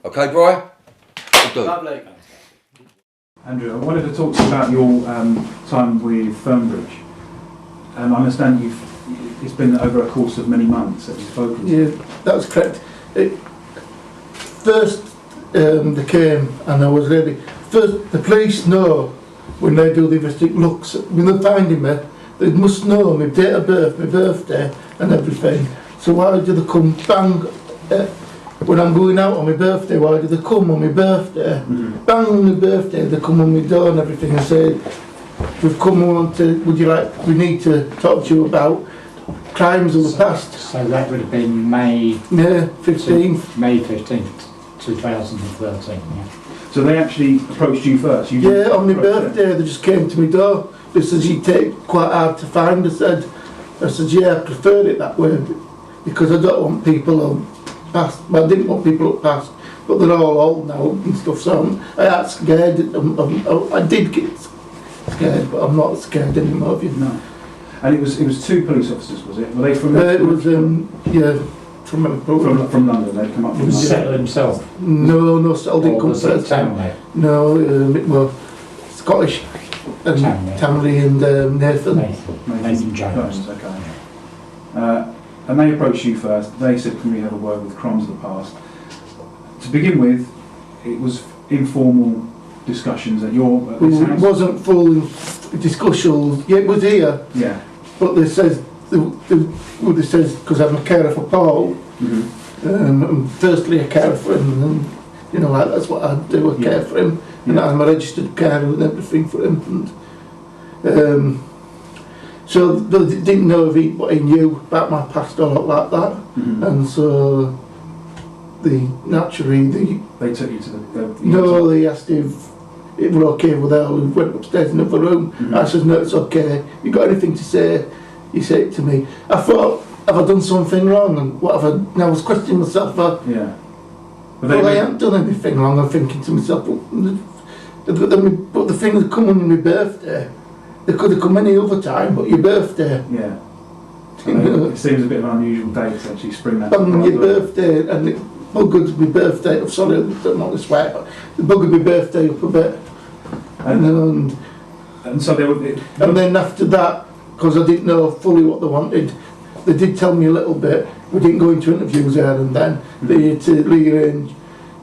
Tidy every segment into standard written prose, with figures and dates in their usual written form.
Okay, Brian? We'll do. Lovely. Andrew, I wanted to talk to you about your time with Fernbridge. I understand it's been over a course of many months that you've spoken. Yeah, that's correct. First, they came and I was ready. First, the police know when they do the investigation looks, when they're finding me, they must know my date of birth, my birthday and everything. So why do they come bang, when I'm going out on my birthday, why do they come on my birthday? Bang on my birthday, they come on my door and everything and say, we've come on to, we need to talk to you about crimes of the past. So that would have been May 15th. May 15th, 2013, yeah. So they actually approached you first? Yeah, on my birthday, they just came to my door. They said, you take quite hard to find, I said, yeah, I prefer it that way, because I don't want people on past, well, I didn't want people up past, but they're all old now and stuff, so I got scared, I did get scared, but I'm not scared anymore. No. And it was two police officers, was it? Were they from? It was, yeah, from London. They'd come up from London. Settle himself? No, Settle didn't come first. No, more Scottish. Tamley and Nathan Jones. Okay. And they approached you first. They said, can we have a word with crimes of the past? To begin with, it was informal discussions at your at this house? It wasn't full discussions. Yeah, it was here. Yeah. But they says, because I'm a carer for Paul, I'm firstly a carer for him, and you know, like, that's what I do, I care for him, and I'm a registered carer and everything for him. And, so they didn't know what he knew about my past or not like that, and so they took you to the no, they asked if it were okay with her. We went upstairs in another room. I said, no, it's okay. You got anything to say? He said it to me. I thought, have I done something wrong? And what have I? And I was questioning myself. Yeah. Well, I haven't done anything wrong. I'm thinking to myself, but the thing had come on my birthday. They could have come any other time, but your birthday. Yeah. It seems a bit of an unusual day to actually spring that. On your birthday, and it buggered my birthday up. Sorry, I don't want to swear, but it buggered my birthday up a bit. And so they were. And then after that, because I didn't know fully what they wanted, they did tell me a little bit. We didn't go into interviews there and then. They had to rearrange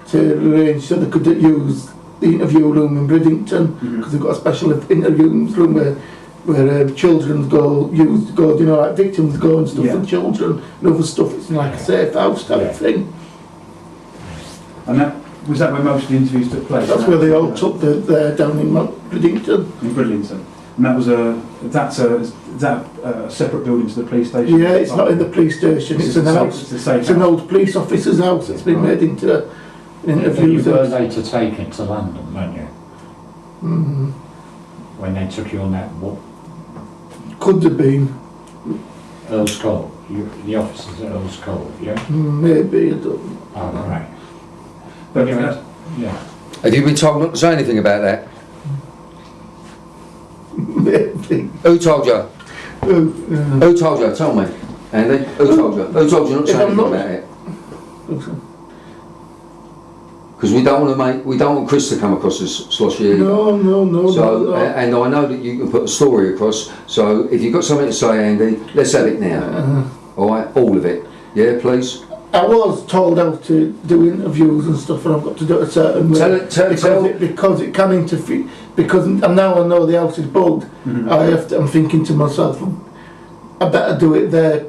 so they could use the interview room in Bridlington, because they've got a special interview room where children go, you know, like victims go and stuff, and children and other stuff. It's like a safe house type thing. And was that where most of the interviews took place? That's where they all took down in Bridlington. In Bridlington. And that was is that a separate building to the police station? Yeah, it's not in the police station, it's an house. It's an old police officer's house. It's been made into an interview. You were later taken to London, weren't you? When they took you on that walk? Could have been. Earl's Court, the officers at Earl's Court, yeah? Maybe, I don't know. Oh, right. But Yeah. Have you been told not to say anything about that? Maybe. Who told you? Who told you? Tell me. Andy, who told you? Who told you not to say anything about it? Because we don't want Chris to come across as sloshy either. No. So, and I know that you can put a story across, so if you've got something to say, Andy, let's have it now. Alright, all of it. Yeah, please? I was told how to do interviews and stuff, and I've got to do it a certain way. Because it can interfere, because now I know the house is bugged, I'm thinking to myself, I better do it there.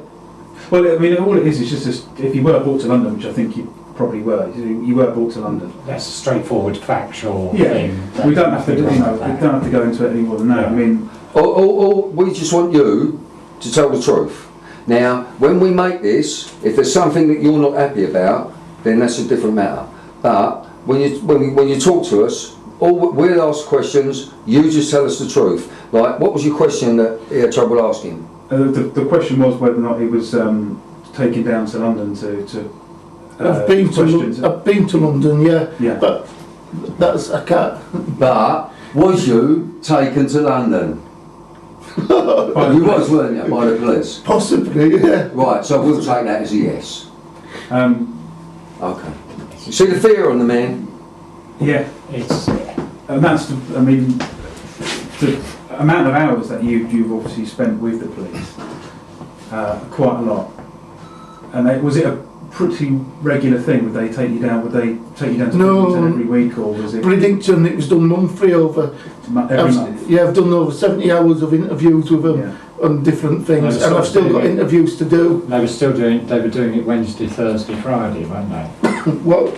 Well, I mean, all it is just if you were brought to London, which I think you probably were, you were brought to London. That's a straightforward factual thing. We don't have to, we don't have to go into it any more than that. I mean, or we just want you to tell the truth. Now, when we make this, if there's something that you're not happy about, then that's a different matter. But when you talk to us, we'll ask questions. You just tell us the truth. Like, what was your question that you had trouble asking? The question was whether or not he was taken down to London to I've been to London, yeah. But that's I can't. But was you taken to London? You was, weren't you, by the police? Possibly, yeah. Right, so we'll take that as a yes. Okay. You see the fear on the man? Yeah, It's, and that's, I mean, the amount of hours that you've obviously spent with the police, quite a lot. And was it a pretty regular thing? Would they take you down? Would they take you down to No. Bridlington every week, or was it Bridlington, it was done monthly over. every month? Yeah, I've done over 70 hours of interviews with them Yeah. on different things, Nice. and I've still got interviews to do. they were doing it Wednesday, Thursday, Friday, weren't they? Well,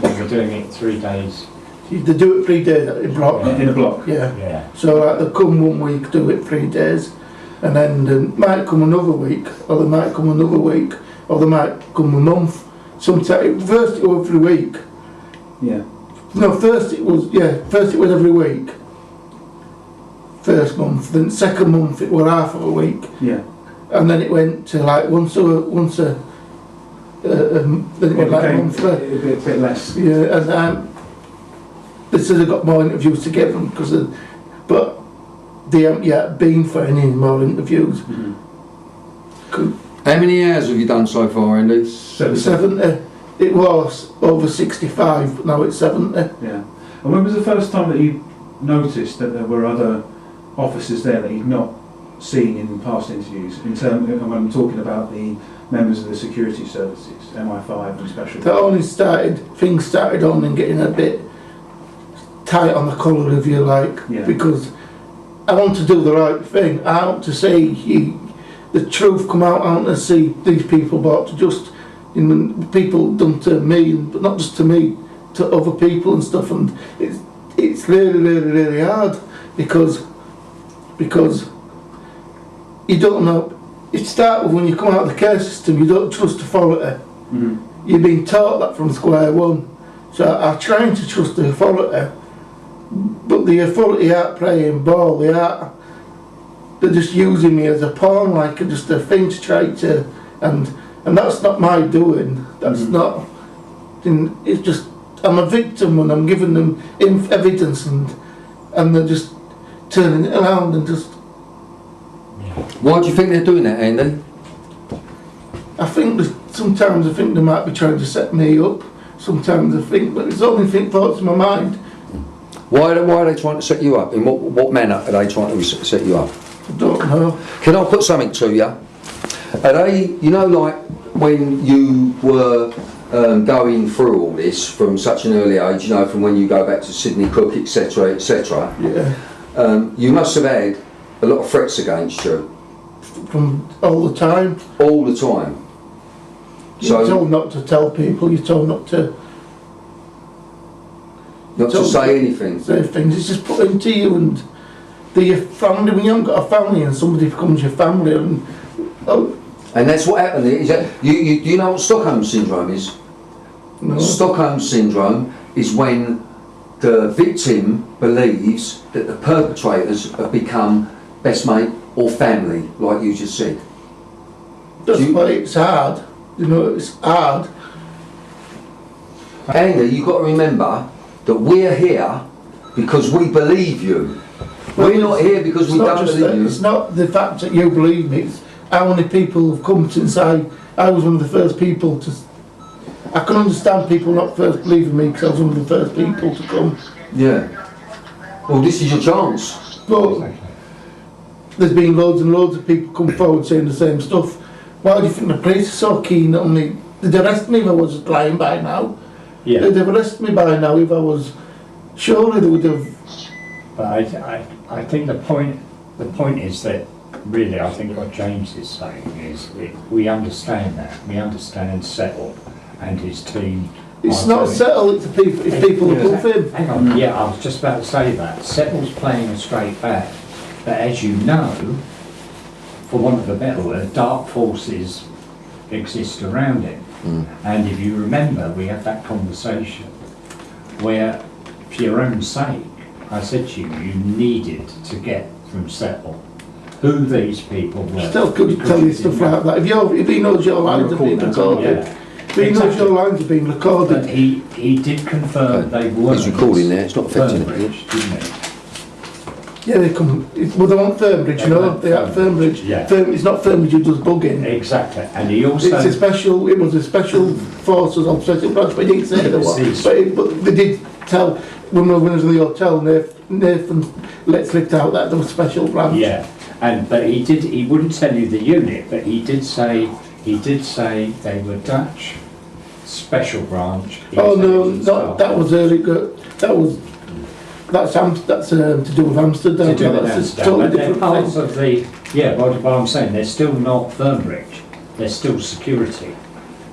They were doing it 3 days. they do it 3 days in block. In a block. Yeah. Yeah. So like they come one week, do it 3 days, and then they might come another week, or they might come another week, or they might come a month. Sometimes first it was every week. Yeah. No, first it was every week. First month, then second month it was half of a week, Yeah. and then it went to like once a then it went like monthly. a bit less. Yeah, and they said they got more interviews to give them but they haven't yet been for any more interviews. Mhm. How many hours have you done so far, Andy? 70. It was over 65, but now it's 70. Yeah. And when was the first time that you noticed that there were other officers there that you'd not seen in past interviews? And when I'm talking about the members of the security services, MI5 and special. Things started on and getting a bit tight on the collar, if you like, Yeah. because I want to do the right thing. I want to see the truth come out. I want to see these people brought to just, people done to me, but not just to me, to other people and stuff. And it's really, really, really hard because you don't know. It starts with when you come out of the care system, you don't trust authority. Mhm. You've been taught that from square one. So I'm trying to trust the authority, but the authority aren't playing ball. They're just using me as a pawn, like just a thing to try to, and that's not my doing. That's not. It's just I'm a victim when I'm giving them evidence, and they're just turning it around and just. Why do you think they're doing that, Andy? Sometimes I think they might be trying to set me up. Sometimes I think, but it's only thoughts in my mind. Why are they trying to set you up? In what manner are they trying to set you up? I don't know. Can I put something to you? Are they, like when you were going through all this from such an early age, from when you go back to Sydney Cook, etc., etc., Yeah, you must have had a lot of threats against you from all the time. all the time. You're told not to tell people. You're told not to say anything. say things. It's just put into you and your family. When you haven't got a family and somebody becomes your family, and And that's what happened. Is that you know what Stockholm Syndrome is? no. Stockholm Syndrome is when the victim believes that the perpetrators have become best mate or family, like you just said. That's why it's hard. It's hard. Andy, you've got to remember that we're here because we believe you. We're not here because we don't believe you. It's not the fact that you believe me. It's how many people have come since I was one of the first people to. I can understand people not first believing me because I was one of the first people to come. Yeah. Well, this is your chance. But there's been loads and loads of people come forward saying the same stuff. Why do you think the police are so keen on me? They'd arrest me if I was lying by now. Yeah. They'd have arrested me by now if I was. Surely they would have. But I think the point is that really I think what James is saying is we understand that. We understand Settle and his team. It's not settled, it's people above him. Hang on, yeah, I was just about to say that. Settle's playing a straight bat. But as you know, for want of a better word, dark forces exist around him. And if you remember, we had that conversation where, for your own sake, I said to you, you needed to get from Settle who these people were. Still couldn't tell you stuff like that. If he knows your lines have been recorded. Yeah. If he knows your lines have been But recorded. he did confirm they were. He's recording there, it's not affecting it. didn't he? Yeah, they come. Well, they want Firmbridge, you know. They have Firmbridge. Yeah. It's not Firmbridge who does bugging. Exactly, and he also... It's a special. It was a special forces on special branch, but he didn't say there was. But they did tell when we were in the hotel. Nathan let out that there was special branch. Yeah, but he wouldn't tell you the unit, but he did say they were Dutch special branch. Oh no, that was early. That's to do with Amsterdam. To do with That's Amsterdam. totally But they're different parts thing. of the, yeah, but I'm saying they're still not Firmbridge, they're still security.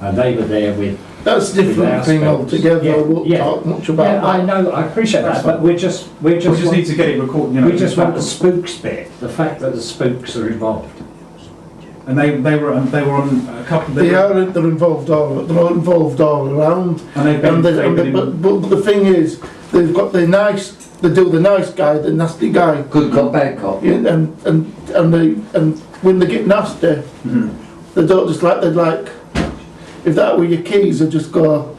And they were there with... That's a different our thing spells. altogether. Yeah, I won't yeah. talk much about Yeah, that. I know, I appreciate that, but we just We just need to get it recorded, you know. we just want the spooks bit, the fact that the spooks are involved. And they were on a couple. They're involved all. They're all involved all around. And But the thing is, they've got the nice. They do the nice guy, the nasty guy. Good cop, bad cop. Yeah, and when they get nasty, they don't just like they'd like. If that were your keys, they just go.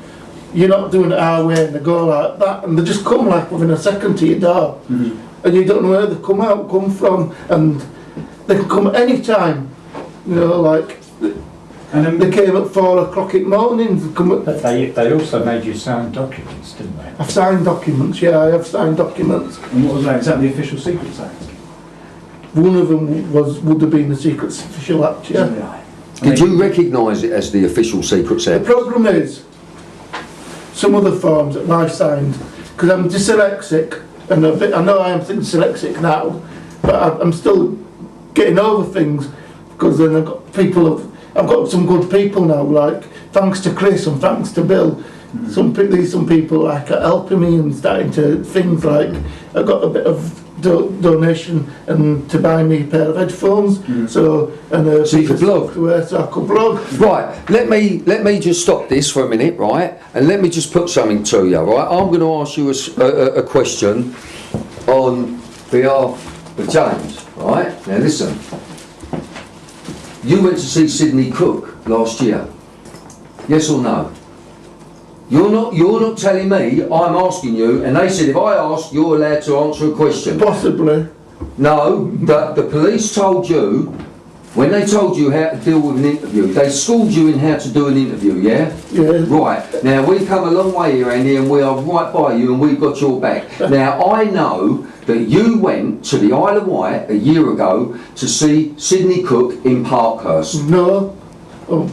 You're not doing it our way, and they go like that, and they just come like within a second to your door, and you don't know where they come from, and they can come at any time. You know, like and then they came at 4 o'clock in the morning. But they also made you sign documents, didn't they? I've signed documents. Yeah, I have signed documents. And what was that? Is that the Official Secrets Act? One of them would have been the Secret Official Act. Yeah. Did you recognise it as the official Secrets The Act? problem is some other forms that I signed because I'm dyslexic, and I know I am dyslexic now, but I'm still getting over things. Because then I've got some good people now, like thanks to Chris and thanks to Bill. Some people like are helping me and starting to things like I got a bit of donation and to buy me a pair of headphones. So So you could blog. So I could blog. Right, let me just stop this for a minute, right, and let me just put something to you, right. I'm going to ask you a question on behalf of James, right. Now listen. You went to see Sidney Cook last year. Yes or no? You're not telling me, I'm asking you, and they said if I ask, you're allowed to answer a question. Possibly. No, the police told you, when they told you how to deal with an interview, they schooled you in how to do an interview, yeah? Yeah. Right, now we've come a long way here, Andy, and we are right by you and we've got your back. Now I know that you went to the Isle of Wight a year ago to see Sidney Cook in Parkhurst. No. Oh,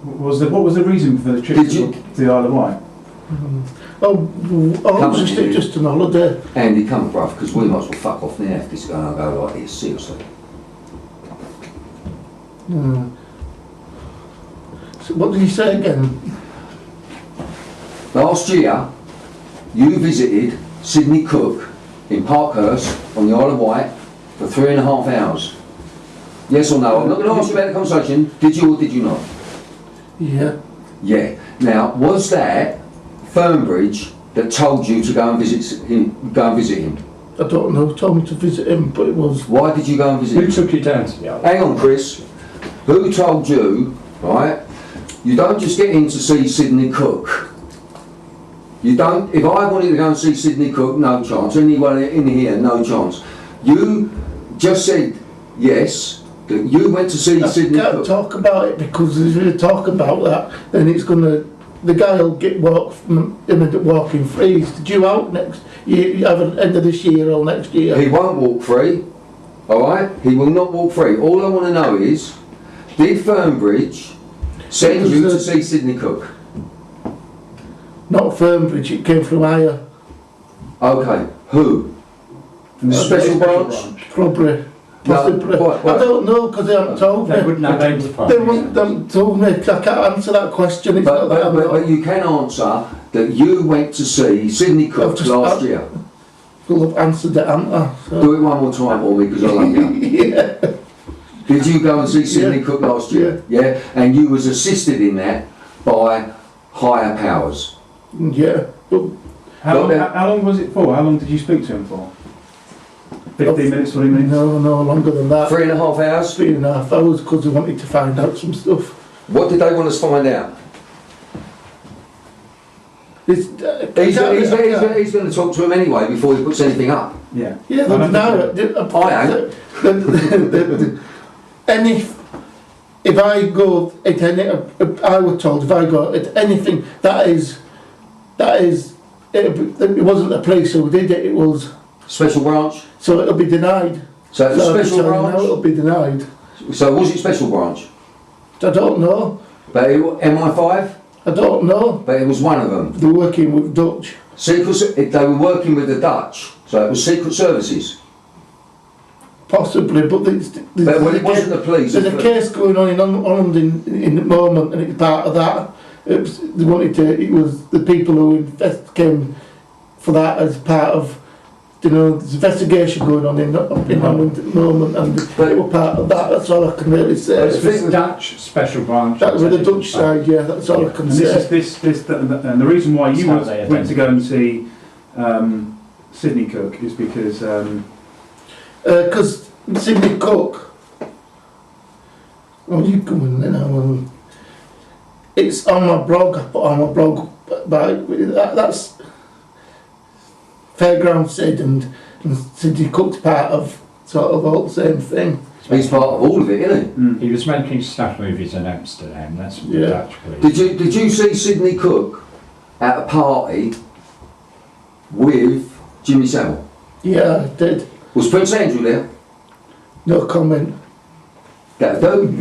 What was the reason for the trip Did to you- the Isle of Wight? just an holiday. Andy, come bruv, because we might as well fuck off now if this is going to go like this, seriously. So what did you say again? Last year, you visited Sidney Cook in Parkhurst on the Isle of Wight for 3.5 hours. Yes or no? I'm not going to ask you about the conversation. Did you or did you not? Yeah. Yeah. Now, was that Firmbridge that told you to go and visit him? I don't know. Told me to visit him, but it was. Why did you go and visit Who him? took you down to the island? Hang on, Chris. Who told you, right? You don't just get in to see Sidney Cook. You don't. If I wanted to go and see Sidney Cook, no chance. Anyone in here, no chance. You just said yes. That you went to see Sidney I can't Cook. talk about it because if you talk about that, then it's gonna. The guy will get walking free. He's due out next year, either end of this year or next year. He won't walk free. All right. He will not walk free. All I want to know is, did Firmbridge send you to see Sidney Cook? Not Firmbridge. It came from higher. Okay. Who? From the Special branch? Probably. No, Possibly. what? I don't know because they haven't told me. They wouldn't identify They you. wouldn't them told me. I can't answer that question. It's But, not that I'm but not. you can answer that you went to see Sidney Cook I've just- last year. Well, I've answered it, haven't I? So. Do it one more time for me because I love you. Yeah. Did you go and see Sidney Yeah. Cook last year? Yeah. And you was assisted in that by higher powers. Yeah. But How Well, long was it for? How long did you speak to him for? 15 minutes, 20 minutes? no longer than that. 3.5 hours? 3.5 hours because they wanted to find out some stuff. What did they want us to find out? It's, He's going to talk to him anyway before he puts anything up. Yeah. Yeah, I don't but think now, I am. if I go at any, I was told if I go at anything, it wasn't the police who did it, it was, Special branch. so it'll be denied. So it was So special now branch. it'll be denied. So was it special branch? I don't know, But MI5. I don't know. But it was one of them. They're working with Dutch. They were working with the Dutch, so it was secret services. Possibly, but But when it wasn't the police. there's a case going on in Holland in the moment, and it's part of that. It was the people who came for that as part of, there's investigation going on in Holland at the moment, and it was part of that. That's all I can really say. It's the Dutch special branch. That was the Dutch side, yeah. That's all I can And say. and the reason why you That's how they went to go and see Sydney Cook is because Because Sydney Cook, well, you come in now. It's on my blog. I put on my blog, but that's Fairground Sid and Sydney Cook's part of sort of all the same thing. He's part of all of it, isn't He was making stuff movies in Amsterdam. That's what the Yeah. Dutch police. he? Did you see Sydney Cook at a party with Jimmy Savile? Yeah, I did. Was Prince Andrew there? No comment. That'll do.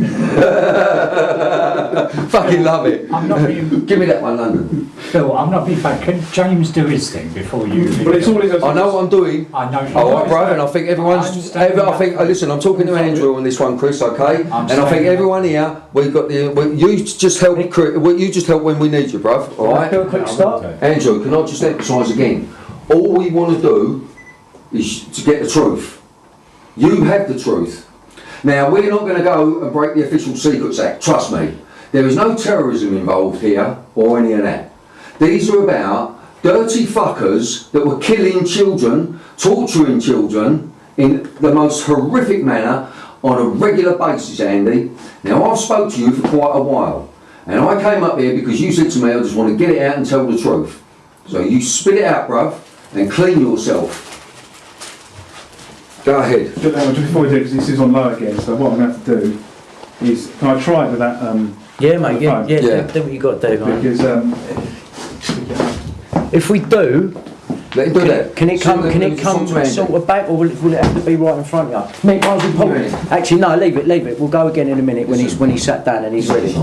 Fucking love it. I'm not being Give me that one, London. Phil. I'm not being bad. Can James do his thing before you? but it's all I know what I'm doing. I know. All right, bro, and I think everyone's. understand I think. Listen, I'm talking to Andrew on this one, Chris. Okay, I'm and I think saying- everyone here, we've got the. You just help. You just help when we need you, bro. All right, Do a quick stop. Andrew. Can I just emphasise again? All we want to do is to get the truth. You have the truth. Now, we're not going to go and break the Official Secrets Act, trust me. There is no terrorism involved here, or any of that. These are about dirty fuckers that were killing children, torturing children, in the most horrific manner, on a regular basis, Andy. Now, I've spoke to you for quite a while, and I came up here because you said to me, I just want to get it out and tell the truth. So you spit it out, bruv, and clean yourself. Go ahead. just before we do, because this is on low again, so what I'm going to have to do is, can I try it with that? Yeah, mate, yeah, Yeah. Yeah. do what you got to do, mate. Because If we do, Let him do that. can it come, Let him talk to Andy. sort of back, or will it have to be right in front of you? Mate, might as well Yeah. pop- Actually, no, leave it. We'll go again in a minute when he's sat down and he's ready.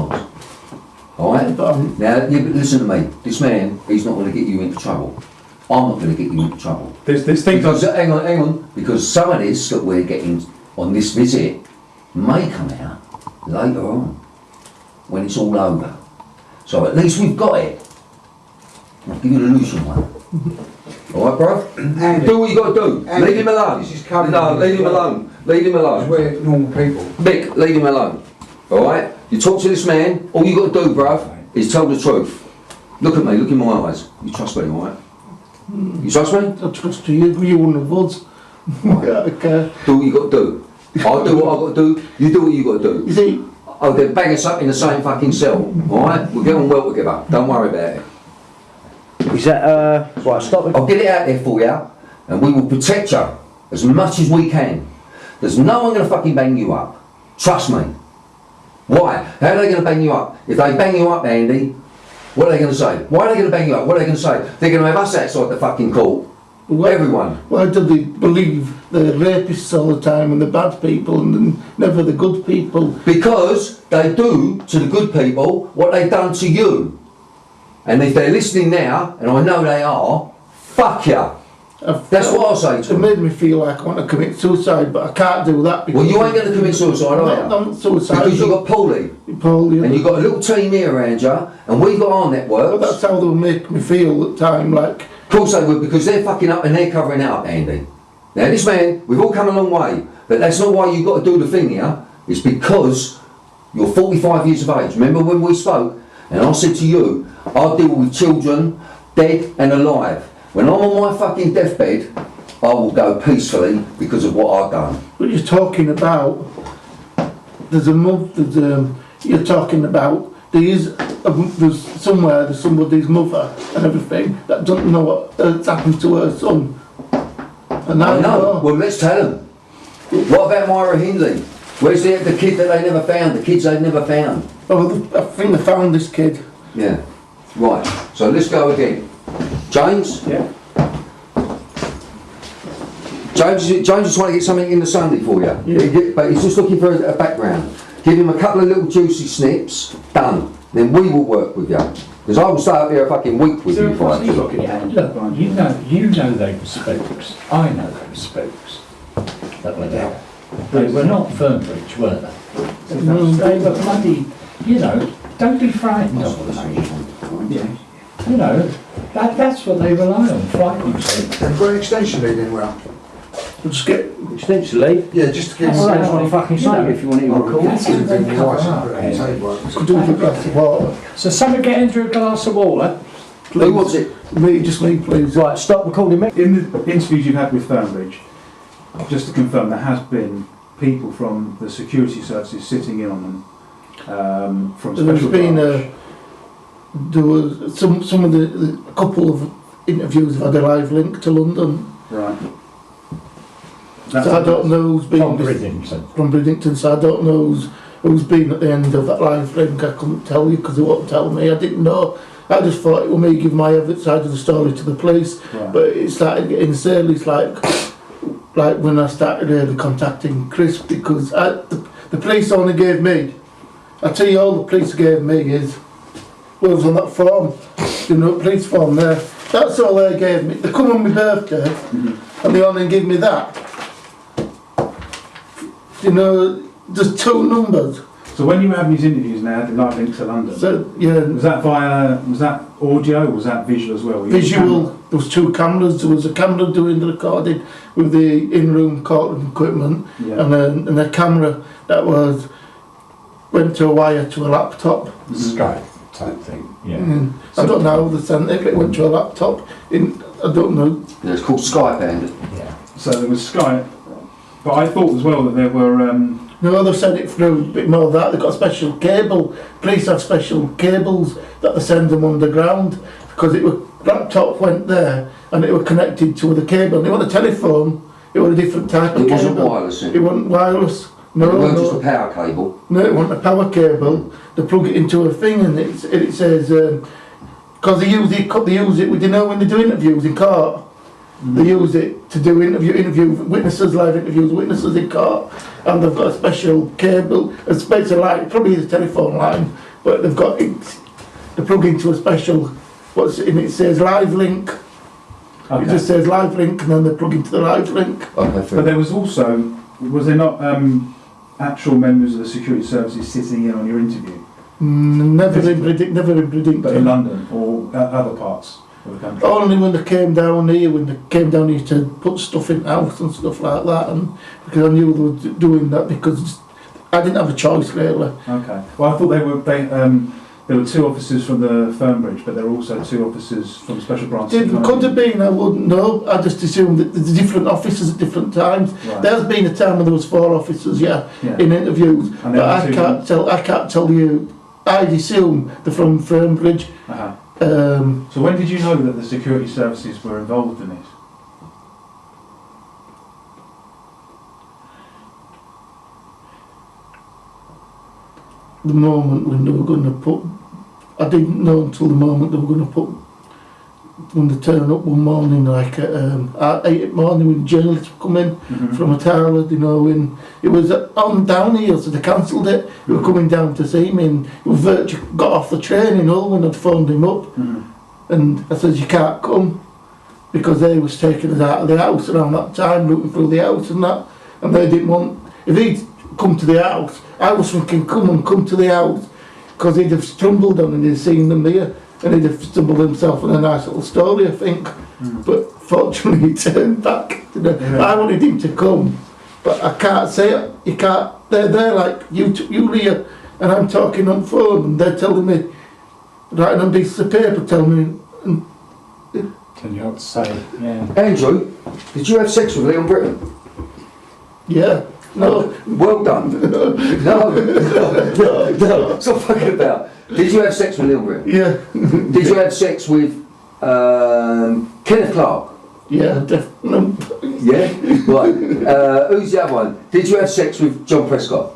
Alright? But Now, yeah, but listen to me. This man, he's not going to get you into trouble. I'm not going to get you into trouble. there's things Because, hang on. Because some of this that we're getting on this visit may come out later on, when it's all over. So at least we've got it. I'll give you the Lucian one. Alright, bro? Andy, Do what you got to do. Andy, Leave him alone. this is coming No, from leave this him way. alone. Leave him alone. we're normal people. Mick, leave him alone. Alright? You talk to this man, all you got to do, bruv, is tell the truth. Look at me, look in my eyes. You trust me, alright? You trust me? I trust you one of us. Okay. Do what you got to do. I'll do what I've got to do, you do what you got to do. You see, Oh, they'll bang us up in the same fucking cell, alright? We'll get on well together, don't worry about it. Is that, right, stop it. I'll get it out there for you, and we will protect you as much as we can. There's no one going to fucking bang you up. Trust me. Why? How are they going to bang you up? If they bang you up, Andy, what are they going to say? Why are they going to bang you up? What are they going to say? They're going to have us outside the fucking court. why, Everyone. why do they believe the rapists all the time and the bad people and then never the good people? Because they do to the good people what they've done to you. And if they're listening now, and I know they are, fuck ya. That's what I'll say to It them. made me feel like I want to commit suicide, but I can't do that because... Well, you ain't going to commit suicide, I'm are not, you? I'm not suicidal. Because you've got Paulie, Paul, and you've got a little team here around you, and we've got our Well, networks. that's how they would make me feel at the time, like... Of course they would, because they're fucking up and they're covering it up, Andy. Now this man, we've all come a long way, but that's not why you've got to do the thing here. It's because you're 45 years of age. Remember when we spoke, and I said to you, I deal with children, dead and alive. When I'm on my fucking deathbed, I will go peacefully because of what I've done. But you're talking about... You're talking about there's somebody's mother and everything that doesn't know what's happened to her son. And I know. Well, let's tell them. What about Myra Hindley? Where's the kid that they never found? The kids they've never found? Oh, I think they found this kid. Yeah. Right. So let's go again. James? Yeah. James is trying to get something in the Sunday for you. Yeah. But he's just looking for a background. Give him a couple of little juicy snips. Done. Then we will work with you. Because I will stay up here a fucking week with you. Look, Look, you know they were spooks. I know they were spooks that were there. They were not Fernbridge, were they? They were bloody, don't be frightened of them, mate. Yeah. That's what they rely on, frightening people. And for an extension lead in well. We'll just get, Extensively. Yeah, just to give Well, that's what I fucking say if you want it on call. That's how they cover up. could do with a glass of water. So someone get into a glass of water. Who wants it? Me, just me, please. Right, stop recording me. In the interviews you've had with Fernbridge, just to confirm, there has been people from the security services sitting in on them from There's special been branch. there was some of the a couple of interviews have had a live link to London. Right. So I don't know who's been From Bridlington. from Bridlington, so I don't know who's been at the end of that live link. I couldn't tell you because they won't tell me. I didn't know. I just thought it was me giving my side of the story to the police, Right. but it started getting silly. It's like when I started really contacting Chris, because the police only gave me. I tell you, all the police gave me is what was on that form, police form there. That's all they gave me. They come on my birthday, and they only give me that. There's two numbers. So when you were having these interviews now, the live link to London, So yeah, was that audio or was that visual as well? Were you visual. camera? There was two cameras. There was a camera doing the recording with the in-room courtroom equipment, Yeah. and a camera that went to a wire to a laptop. Skype type thing. Yeah. I don't know how they sent it, but it went to a laptop. I don't know. Yeah, it's called Skype, and Yeah. So there was Skype, but I thought as well that there were. No, they've sent it through a bit more of that. They've got a special cable. Police have special cables that they send them underground because laptop went there and it was connected to the cable. And it wasn't a telephone, it was a different type of it cable. wasn't wireless. It wasn't wireless. No, it wasn't no. just a power cable. No, it wasn't a power cable. They plug it into a thing and it says, because they use it, when they do interviews in court, they use it to do interview witnesses, live interviews, witnesses in court, and they've got a special cable, a special line, probably a telephone line, but they've got it, they plug into a special, it says live link. Okay. It just says live link and then they plug into the live link. Okay, fair. But there was also, was there not actual members of the security services sitting in on your interview? Never in Bridlington. But in London or other parts of the country? Only when they came down here, to put stuff in the house and stuff like that, and because I knew they were doing that because I didn't have a choice really. Okay. Well, I thought there were two officers from the Fernbridge, but there were also two officers from special branches. It could have been, I wouldn't know. I just assumed that there's different officers at different times. Right. There's been a time when there was 4 officers, Yeah. in interviews, And but there were I two- can't tell you. I'd assume they're from Fernbridge. Uh-huh. Um, So when did you know that the security services were involved in this? the moment when they were going to put, I didn't know until the moment they were going to put, when they turned up one morning, like at 8 in the morning when journalists were coming from Atara, when it was on down here, so they cancelled it. They were coming down to see me, and we virtually got off the train in Hull when I'd phoned him up, and I said, you can't come, because they was taking us out of the house around that time, looking through the house and that, and they didn't want, if he'd come to the house, I was thinking, come to the house, because he'd have stumbled on and he'd seen them here, and he'd have stumbled himself on a nice little story, I think. But fortunately he turned back. I wanted him to come, but I can't say it. You can't. They're like, you Leah, and I'm talking on phone, and they're telling me, writing on pieces of paper, telling me, and Can you not say? Yeah. Andrew, did you have sex with Leon Britton? yeah, no. Well done. No, stop fucking about. Did you have sex with Leon Britton? Yeah, Did you have sex with Kenneth Clark? yeah, definitely. Yeah? Right. Who's the other one? Did you have sex with John Prescott?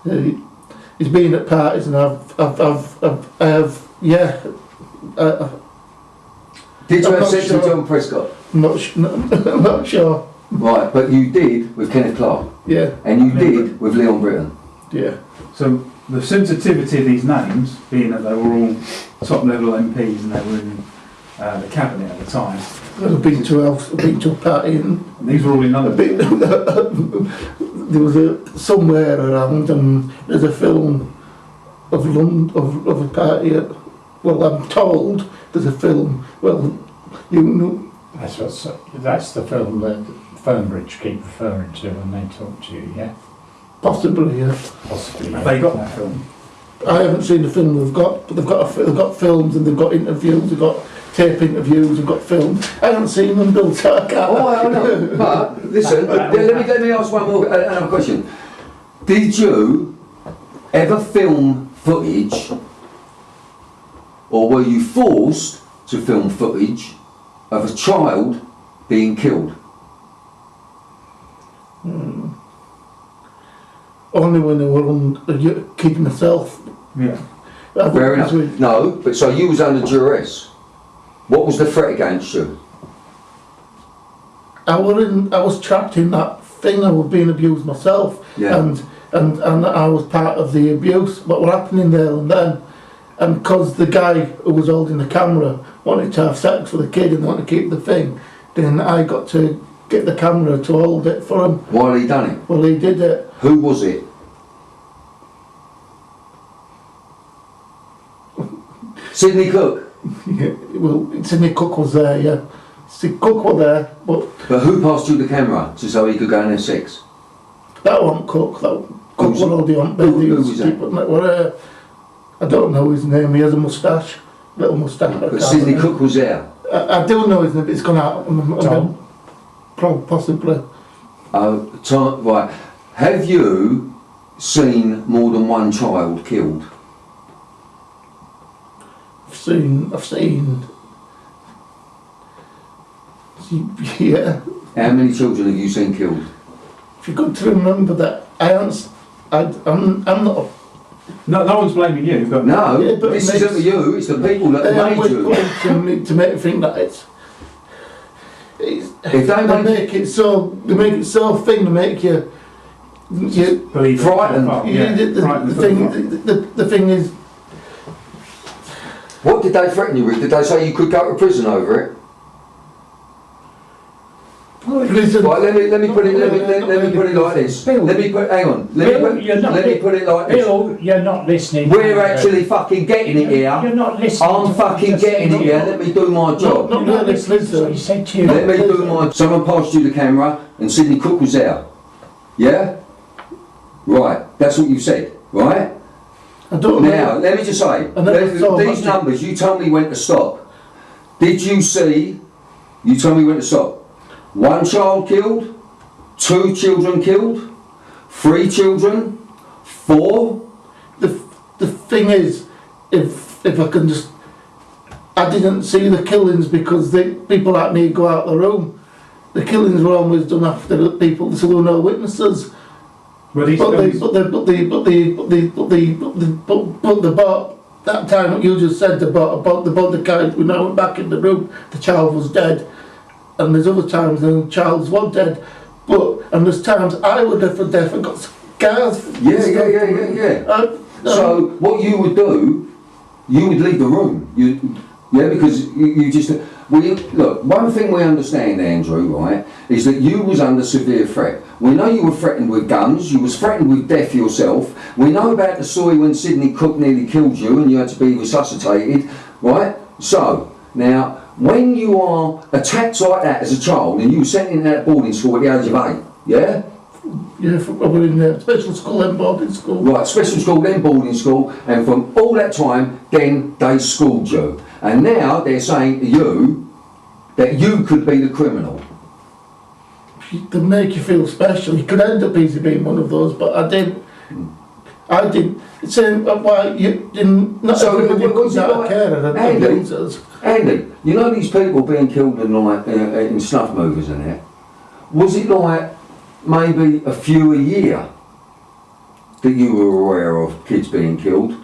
He's been at parties and I have, yeah. Did you I'm have not sex sure. with John Prescott? I'm not sure. Right, but you did with Kenneth Clark. Yeah, And you did with Leon Britton. yeah. So the sensitivity of these names, being that they were all top level MPs and they were in the cabinet at the time, I've been to a party and and these were all in a London. bit, there was somewhere around and there's a film of London, of a party at, well, I'm told there's a film, well, you know, That's the film that Fernbridge keep referring to when they talk to you, yeah? possibly, yeah. Possibly. Have they got that film? I haven't seen the film they've got, but they've got films and they've got interviews, they've got tape interviews, they've got films. I haven't seen them, Bill, so I can't. Oh, I know. But listen, let me ask one more another question. Did you ever film footage, or were you forced to film footage of a child being killed? Only when they were on a kid myself. Yeah. Fair enough. No, but so you was under duress. What was the threat against you? I was trapped in that thing. I was being abused myself, Yeah. and I was part of the abuse. What were happening there and then, and because the guy who was holding the camera wanted to have sex with the kid and wanted to keep the thing, then I got to get the camera to hold it for him. Why had he done it? Well, he did it. Who was it? Sidney Cook. Yeah, well, Sidney Cook was there. Yeah, Sidney Cook was there, but But who passed you the camera so he could go and have sex? that wasn't Cook. That Cook Who's- was already on bed. who He was was that? keeping it where, I don't know his name. He has a moustache, little moustache. I But can't Sidney remember. Cook was there. I do know his name. But it's gone out. Tom? Possibly. Right. Have you seen more than one child killed? I've seen. Yeah. How many children have you seen killed? If you're good to remember that, I'm not. No one's blaming you, but No, Yeah, but this it isn't makes- you, it's the people that made With you. to make you think that it's If they they make it so thing to make you believe Frightened. the thing is What did they threaten you with? Did they say you could go to prison over it? prison. Right, let me put it like this. Bill. Hang on. Bill, you're not let me put it like this. Bill, you're not listening. We're actually fucking getting it You're here. not listening. I'm fucking getting it here. Let me do my job. Not You're not really, listening to what he listen. said to you. Let me do my. Someone passed you the camera and Sidney Cook was there. Yeah? Right, that's what you said, right? I don't know. Now, let me just say, I never saw these much. numbers, you told me when to stop. Did you see, you told me when to stop, 1 child killed, 2 children killed, 3 children, 4? The thing is, if I can just, I didn't see the killings because people like me go out the room. The killings were always done after the people, so there were no witnesses. But these films, That time what you just said about the guy when I went back in the room, the child was dead, and there's other times the child was dead, and there's times I would have for death and got scars. Yeah. So what you would do, you would leave the room. Because you just. Look, one thing we understand, Andrew, right, is that you was under severe threat. We know you were threatened with guns, you was threatened with death yourself. We know about the story when Sidney Cook nearly killed you and you had to be resuscitated, right? So, now, when you are attacked like that as a child and you were sent into that boarding school at the age of 8, yeah? Yeah, I was in a special school and boarding school. Right, special school, then boarding school, and from all that time, then they schooled you. And now they're saying to you that you could be the criminal. To make you feel special, you could end up easily being one of those, but I didn't. I didn't. It's saying why you didn't. Not So, everybody was comes it out of like- care and Andy? abusers. Andy, you know these people being killed in snuff movies and that? Was it like maybe a few a year that you were aware of kids being killed?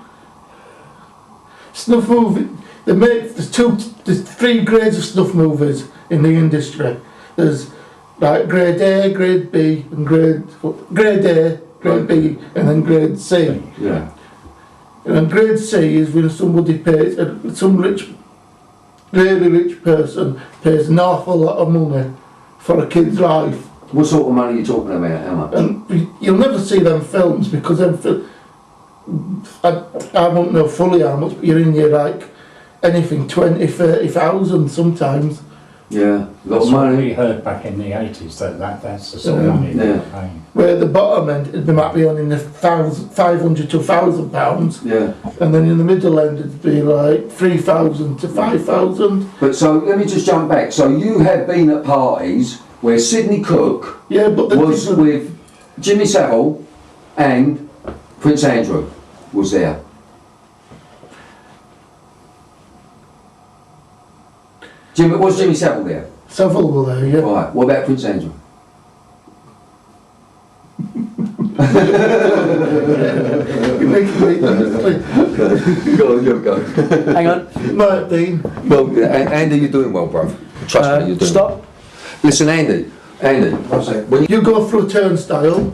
Snuff movie. There's 3 grades of snuff movies in the industry. There's like grade A, grade B, and grade A, grade B, and then grade C. Yeah. And grade C is when somebody pays, some really rich person pays an awful lot of money for a kid's life. What sort of money are you talking about? How much? And you'll never see them films because I won't know fully how much, but you're in your like anything 20, 30,000 sometimes. Yeah, a lot That's of what money. we heard back in the 80s, that's the sort of money they Yeah. were paying. Where the bottom end, they might be on in the 500 to £1,000, Yeah. and then in the middle end it'd be like 3,000 to 5,000. But so let me just jump back. So you have been at parties where Sidney Cook Yeah, but the was different- with Jimmy Savile and Prince Andrew was there. Was Jimmy Savile there? Savile were there, yeah. Right. What about Prince Andrew? You're making me Go on, you go. Hang on. might have been. Well, Andy, you're doing well, bruv. Trust me, you're doing well. Stop. Listen, Andy, when you You go through a turnstile,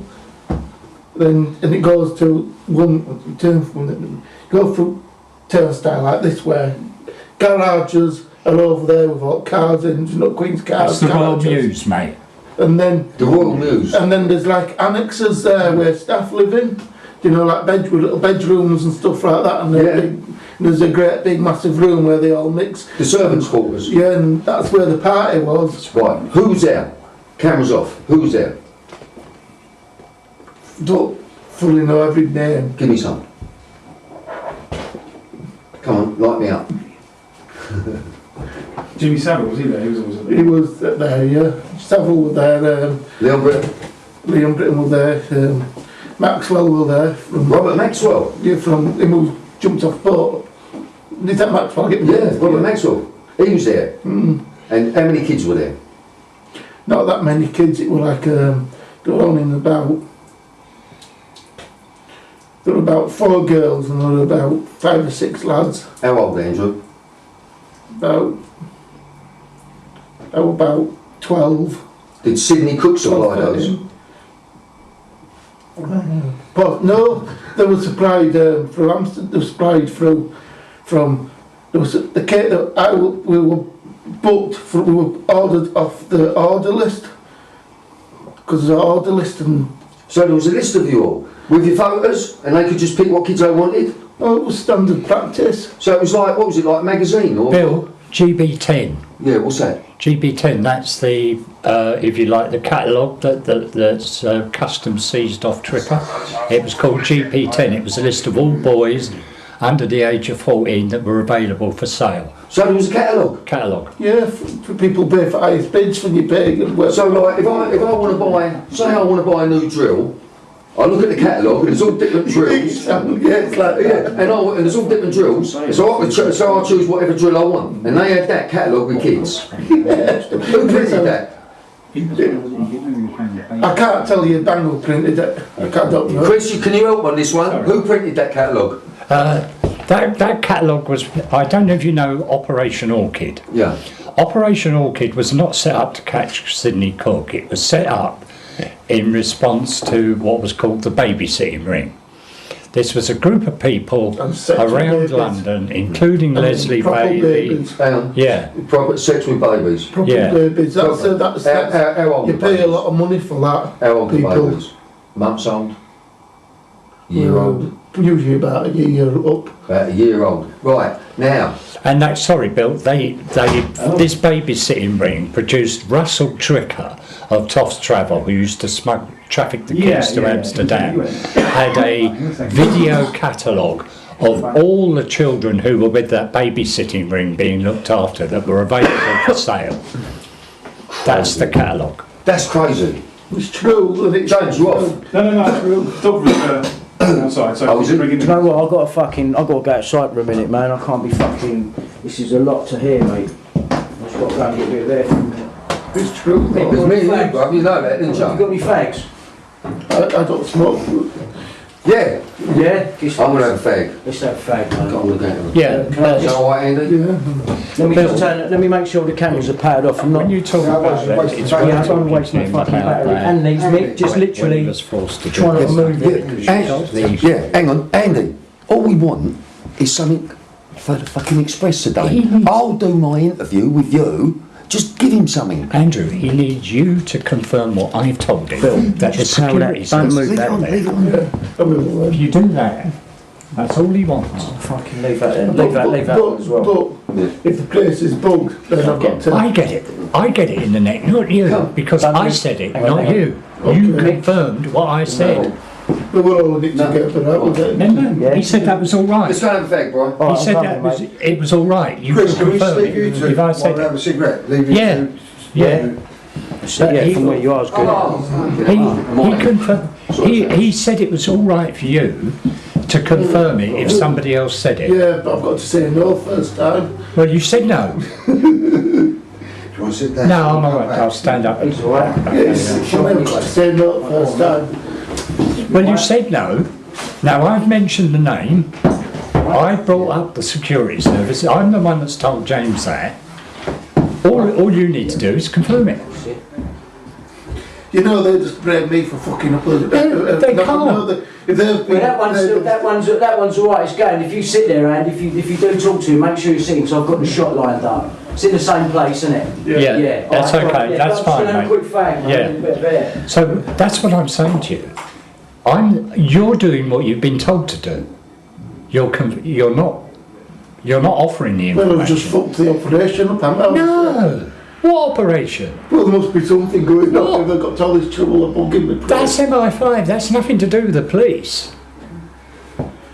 then and it goes to one turn from go through turnstile like this way. Garages are over there with all cars in, you know, Queen's cars. That's the Royal garages. Mews, mate. And then the Royal Mews. and then there's like annexes there where staff live in. You know, like little bedrooms and stuff like that. And Yeah. there's a great big massive room where they all mix. The servants' quarters. Yeah, and that's where the party was. Right. Who was there? Cameras off. Who was there? Don't fully know every name. Give me some. Come on, light me up. Jimmy Savile, was he there? He was always He was there, yeah. Several were there. Leon Britton. Liam Britton were there. Maxwell were there. Robert Maxwell. Yeah, from him who jumped off boat. Did that Maxwell get Yeah, Robert Maxwell. He was there. Mm. And how many kids were there? Not that many kids. It were like they were only in about. There were about 4 girls and there were about 5 or 6 lads. How old, Andrew? About 12. Did Sidney Cook supply 12, those? 13. But no, they were supplied from Amsterdam. They were supplied from. There was the cake that we were booked for. We were ordered off the order list because there's an order list and. So there was a list of you all with your photos, and they could just pick what kids they wanted. Oh, it was standard practice. So it was like, what was it, like a magazine or? Bill, GB10. Yeah, what's that? GB10, that's the, if you like, the catalogue that's custom seized off Tripper. It was called GP10. It was a list of all boys under the age of 14 that were available for sale. So there was a catalogue. Catalogue. Yeah, for people pay for highest bids for your pay and work. So like, if I want to buy, say I want to buy a new drill, I look at the catalogue and there's all different drills. Yeah, it's like Yeah, and there's all different drills. So I choose whatever drill I want, and they had that catalogue with kids. Who printed that? I can't tell you Bangle printed it. I don't know. Chris, can you help on this one? Who printed that catalogue? That catalogue was, I don't know if you know Operation Orchid. Yeah. Operation Orchid was not set up to catch Sidney Cook. It was set up in response to what was called the babysitting ring. This was a group of people And sex with around babies. London, including Leslie proper Bailey. babies. Hang on. Yeah, Proper sex with babies. Proper Yeah. babies. That's How old you are pay a babies? lot of money for that. How old are people. babies? Months old? Year old? Usually about a year up. About a year old. Right, now, and that, sorry Bill, this babysitting ring produced Russell Tricker of Toffs Travel, who used to traffic the kids to Amsterdam, had a video catalogue of all the children who were with that babysitting ring being looked after that were available for sale. That's the catalogue. that's crazy. It's true. And it's James, you off? No, Dog River. outside, so Oh, is it? Do you know what? I've got to go outside for a minute, man. I can't be fucking. This is a lot to hear, mate. I've just got to go and get a bit of air from there. It's true. Hey, It's me and you, bruv, you know that, didn't Have you got you? any fags? I don't smoke. Yeah, Yeah? I'm gonna have a fag. Let's have a fag, I'm mate. gonna go. Yeah, Can I Is that just, alright, Andy? Yeah. let me make sure the cameras are powered off. I'm not. when you talk Yeah, about I was that, it's wasting Yeah, I worth don't talking waste to my him fucking about battery. that. And these, Mick, just When he literally was forced to do trying to this. move. Yeah, hang on, Andy. All we want is something for the fucking Express today. I'll do my interview with you. Just give him something. Andrew, he needs you to confirm what I've told him. Phil, that the just tell security that- don't service- move Leave it on, leave it on. I will. If you do that, that's all he wants. Fucking leave that in. Leave that as well. But if the place is bugged, then I've got to. I get it. I get it in the neck, not you, because Don't I move. said it, Hang on, not hang on. you. You Okay. confirmed what I said. We will all need to get for that. We'll get Remember? Yeah. He said that was all right. Let's go and have a fag, Brian. All right, He said I'm that coming, was, mate. it was all right. You Chris, can can we confirm just leave you it. two If I while said we have it. a cigarette? Leave you Yeah. two. Yeah. Yeah, he- from where you are is good. He confirmed. He said it was all right for you to confirm it if somebody else said it. Yeah, but I've got to say no first time. Well, you said no. Do you want to sit down? No, I'm all right. I'll stand up. He's all right. Yes, I've got to say no first time. Well, you said no. Now I've mentioned the name. I brought up the security service. I'm the one that's told James that. All you need to do is confirm it. You know, they just blame me for fucking up. They can't. If they've been, Well, that one's all right. It's going. If you sit there and if you do talk to him, make sure you see him. So I've got the shot lined up. It's in the same place, isn't it? Yeah, that's all right, okay. yeah, That's I'm just fine, gonna have a mate. quick fag, mate, Yeah. a bit of air. So that's what I'm saying to you. You're doing what you've been told to do. You're not offering the well, I've just information. fucked the operation up, haven't I? No. What operation? Well, there must be something going on if they've got all this trouble of bugging me. That's MI5. That's nothing to do with the police.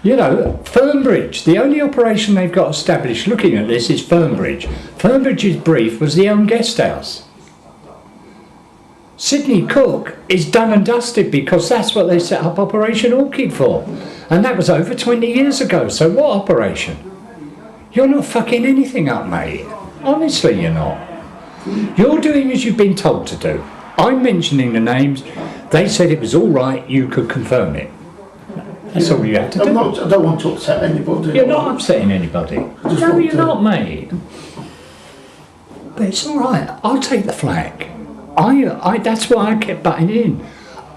You know, Fernbridge, the only operation they've got established looking at this is Fernbridge. Fernbridge's brief was the own guest house. Sydney Cook is done and dusted because that's what they set up Operation Orchid for. And that was over 20 years ago, so what operation? You're not fucking anything up, mate. Honestly, you're not. You're doing as you've been told to do. I'm mentioning the names. They said it was all right, you could confirm it. That's all you have to do. I don't want to upset anybody. You're not upsetting anybody. just No, want you're to- not, mate. But it's all right. I'll take the flag. That's why I kept butting in.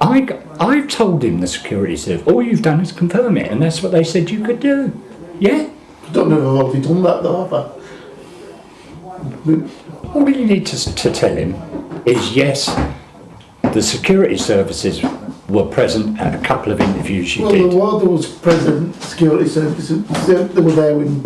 I've told him the security service. All you've done is confirm it, and that's what they said you could do. Yeah. I don't know if I've already done that though, have I? All you need to tell him is yes, the security services were present at a couple of interviews you Well, did. there was present security services. They were there when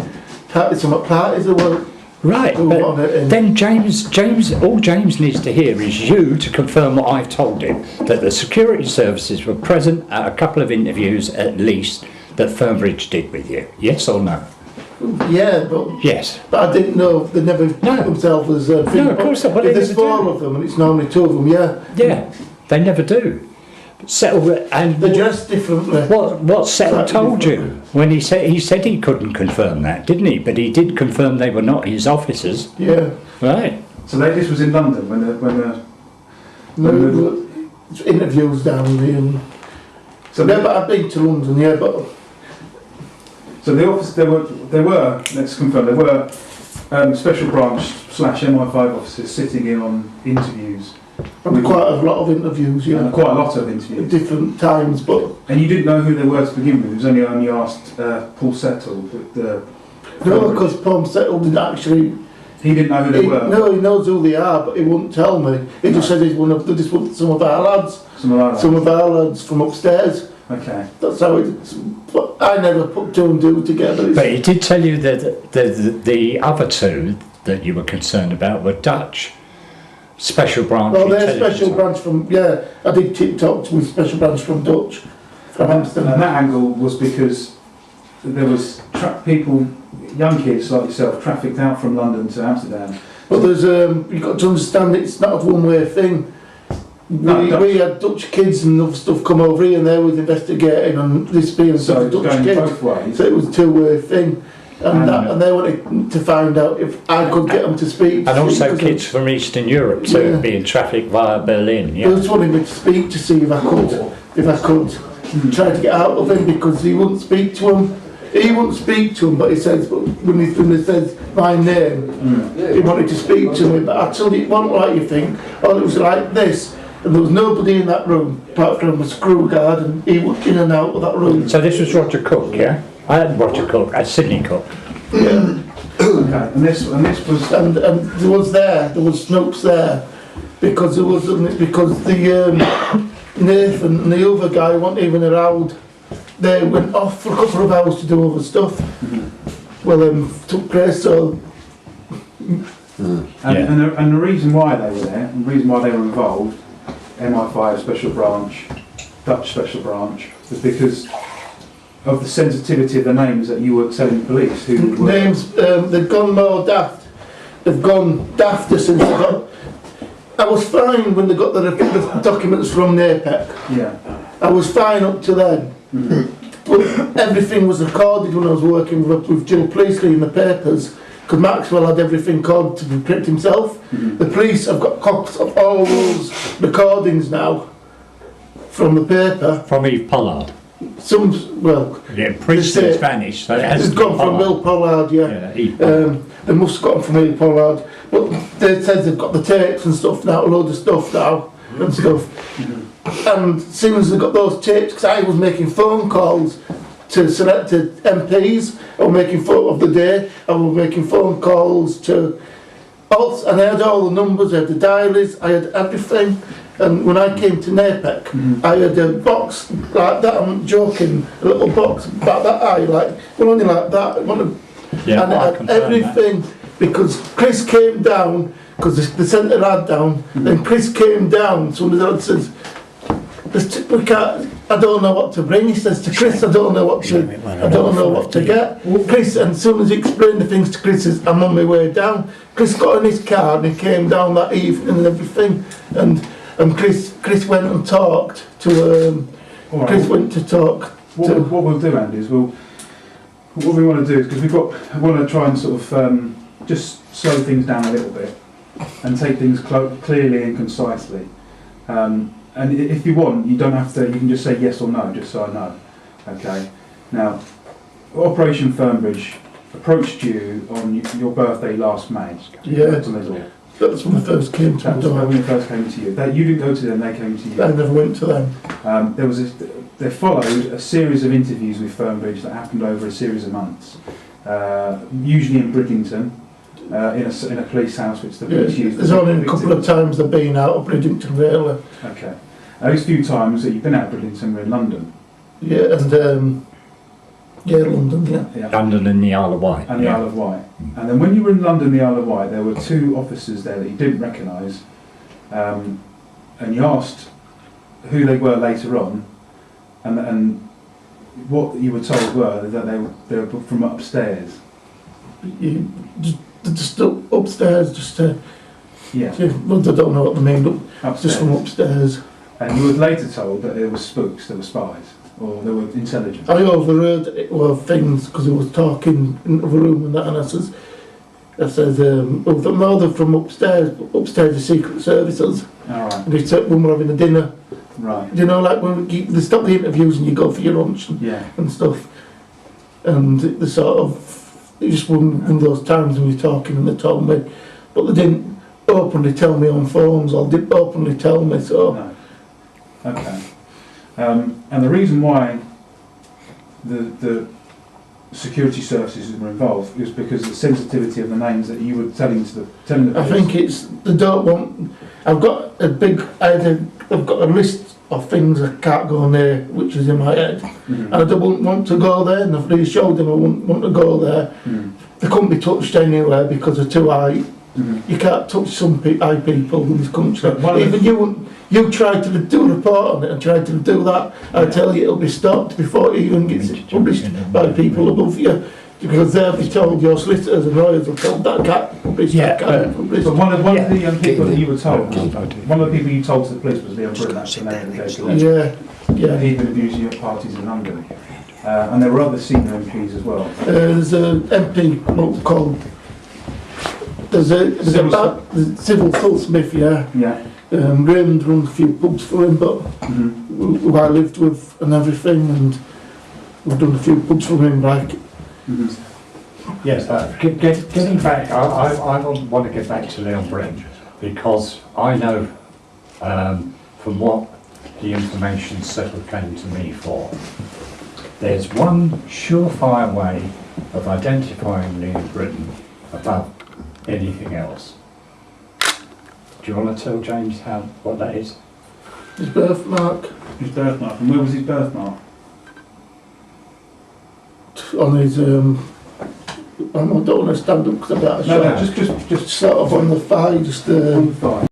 some parties they were. Right, Who but wanted it in? then all James needs to hear is you to confirm what I've told him, that the security services were present at a couple of interviews at least that Fernbridge did with you. Yes or no? Yeah, but Yes. I didn't know they never No. put themselves as a No, of course not. Well, if they there's never four do. of them and it's normally two of them, yeah. Yeah, they never do. Settle and They're dressed differently. what Settle Slightly told you different. when he said he couldn't confirm that, didn't he? But he did confirm they were not his officers. Yeah. Right. So this was in London when No, interviews down there. And, so yeah, but I've been to London, yeah, but So the office, there were, let's confirm, there were special branch / MI5 officers sitting in on interviews. quite a lot of interviews, yeah. Quite a lot of At interviews. different times, but And you didn't know who they were to begin with. It was only asked Paul Settle. no, because Tom Settle didn't actually. He didn't know who they were. No, he knows who they are, but he wouldn't tell me. He just said he's one of some of our lads, Something like that. some of our lads from upstairs. Okay. That's how it. But I never put two and two together. It's- But he did tell you that the other two that you were concerned about were Dutch special branch. Well, they're intelligence. special branch from, yeah, I did TikToks with special branch from Dutch, from And Amsterdam. that angle was because there was people, young kids like yourself, trafficked out from London to Amsterdam. But there's, you've got to understand it's not a one-way thing. we had Dutch kids and other stuff come over here and they was investigating on this being So it's Dutch going kids. both ways. So it was a two-way thing. And they wanted to find out if I could get them to speak. And also because kids from Eastern Europe too, Yeah. being trafficked via Berlin. They Yeah. just wanted me to speak to see if I could try to get out of him because he wouldn't speak to him. He wouldn't speak to him, but he says, when he says my name, he wanted to speak to me, but actually it wasn't like you think. All it was like this, and there was nobody in that room apart from a screw guard, and he was in and out of that room. So this was Roger Cook, yeah? I had Roger Cook, Sydney Cook. Yeah. Okay, and this was. And there was Snopes there, because the Nathan and the other guy weren't even around. They went off for a couple of hours to do other stuff. Well, took place, so And the reason why they were there, and the reason why they were involved, MI5 Special Branch, Dutch Special Branch, was because of the sensitivity of the names that you were telling the police who were... names, they've gone more daft. They've gone dafter since they got... I was fine when they got the documents from NAPEC. Yeah. I was fine up to then. But everything was recorded when I was working with Jill Priestley in the papers, because Maxwell had everything recorded to protect himself. The police have got copies of all those recordings now from the paper. From Eve Pollard. Some, well, Yeah, Priestley is Spanish, so it has it's to be gone from Pollard. Will Pollard, yeah. Yeah, Eve Pollard. They must have got them from Will Pollard. But they said they've got the tapes and stuff now, a load of stuff now and stuff. And as soon as they got those tapes, because I was making phone calls to selected MPs, I was making of the day, I was making phone calls to, and I had all the numbers, I had the diaries, I had everything. And when I came to NAPEC, I had a box like that, I'm joking, a little box about that high, like, well, only like that, Yeah, and it I had confirm everything, because Chris came down, because they sent the lad down, then Chris came down, so the lad says, we can't, I don't know what to bring, he says to Chris, I don't know what to get. Chris, and as soon as he explained the things to Chris, says, I'm on my way down. Chris got in his car and he came down that evening and everything, and Chris went and talked to, All right. Chris went to talk What we'll do, Andy, is what we want to do is, because I want to try and sort of just slow things down a little bit and take things clearly and concisely. And if you want, you don't have to. You can just say yes or no, just so I know. Okay. Now, Operation Fernbridge approached you on your birthday last May. Yeah. To Lizzle. That's when I first came to That was the when door. they first came to you. You didn't go to them; they came to you. I never went to them. They followed a series of interviews with Fernbridge that happened over a series of months, usually in Bridlington, in a police house which the police used. There's only a couple of times I've been out of Bridlington, really. Okay. Those few times that you've been out of Bridlington were in London. Yeah, and London, yeah. London and the Isle of Wight. And the Isle of Wight. And then when you were in London, the Isle of Wight, there were two officers there that you didn't recognise, and you asked who they were later on, and what you were told were that they were from upstairs. You just upstairs, just Yeah, well, I don't know what they mean, upstairs. just from upstairs. And you were later told that there were spooks, there were spies, or there were intelligence. I overheard things because he was talking in the room and that, and I says, well, they're from upstairs, but upstairs is Secret Services. Alright, And he said, when we're having a dinner, right. you know, like when they stop the interviews and you go for your lunch Yeah, and stuff. And the sort of, it just one of those times when you're talking and they told me, but they didn't openly tell me on phones or didn't openly tell me, so. no. Okay. And the reason why the security services were involved is because of the sensitivity of the names that you were telling the I police. think it's, they don't want, I've got a list of things I can't go near, which is in my head. Mhm. And I don't want to go there, and I've really showed them I wouldn't want to go there. Mhm. They couldn't be touched anywhere because they're too high. Mhm. You can't touch some high people in this country. But one of the- Even you tried to do a report on it and tried to do that, I tell you it'll be stopped before it even gets published by people above you. Because they'll be told, your solicitors and lawyers will tell that can't publish, Yeah, that can't publish. But one of the Yeah. people that you were told, one of the people you told to the police was Leon Britton. That's the name of the case. Yeah, He'd been abusing at parties in London. And there were other senior MPs as well. there's an MP called, there's a Civil Phil Smith, yeah. Yeah. Raymond runs a few pubs for him, but Mm-hmm. who I lived with and everything, and we've done a few pubs for him, like. Mm-hmm. Yes, getting back, I want to get back to Leon Britton because I know from what the information Settle came to me for, there's one surefire way of identifying Leon Britton above anything else. Do you want to tell James what that is? His birthmark His birthmark. And where was his birthmark? on his, I don't want to stand up because I'm out of No, shot. no, just Sort of on the thigh, just, on the thigh.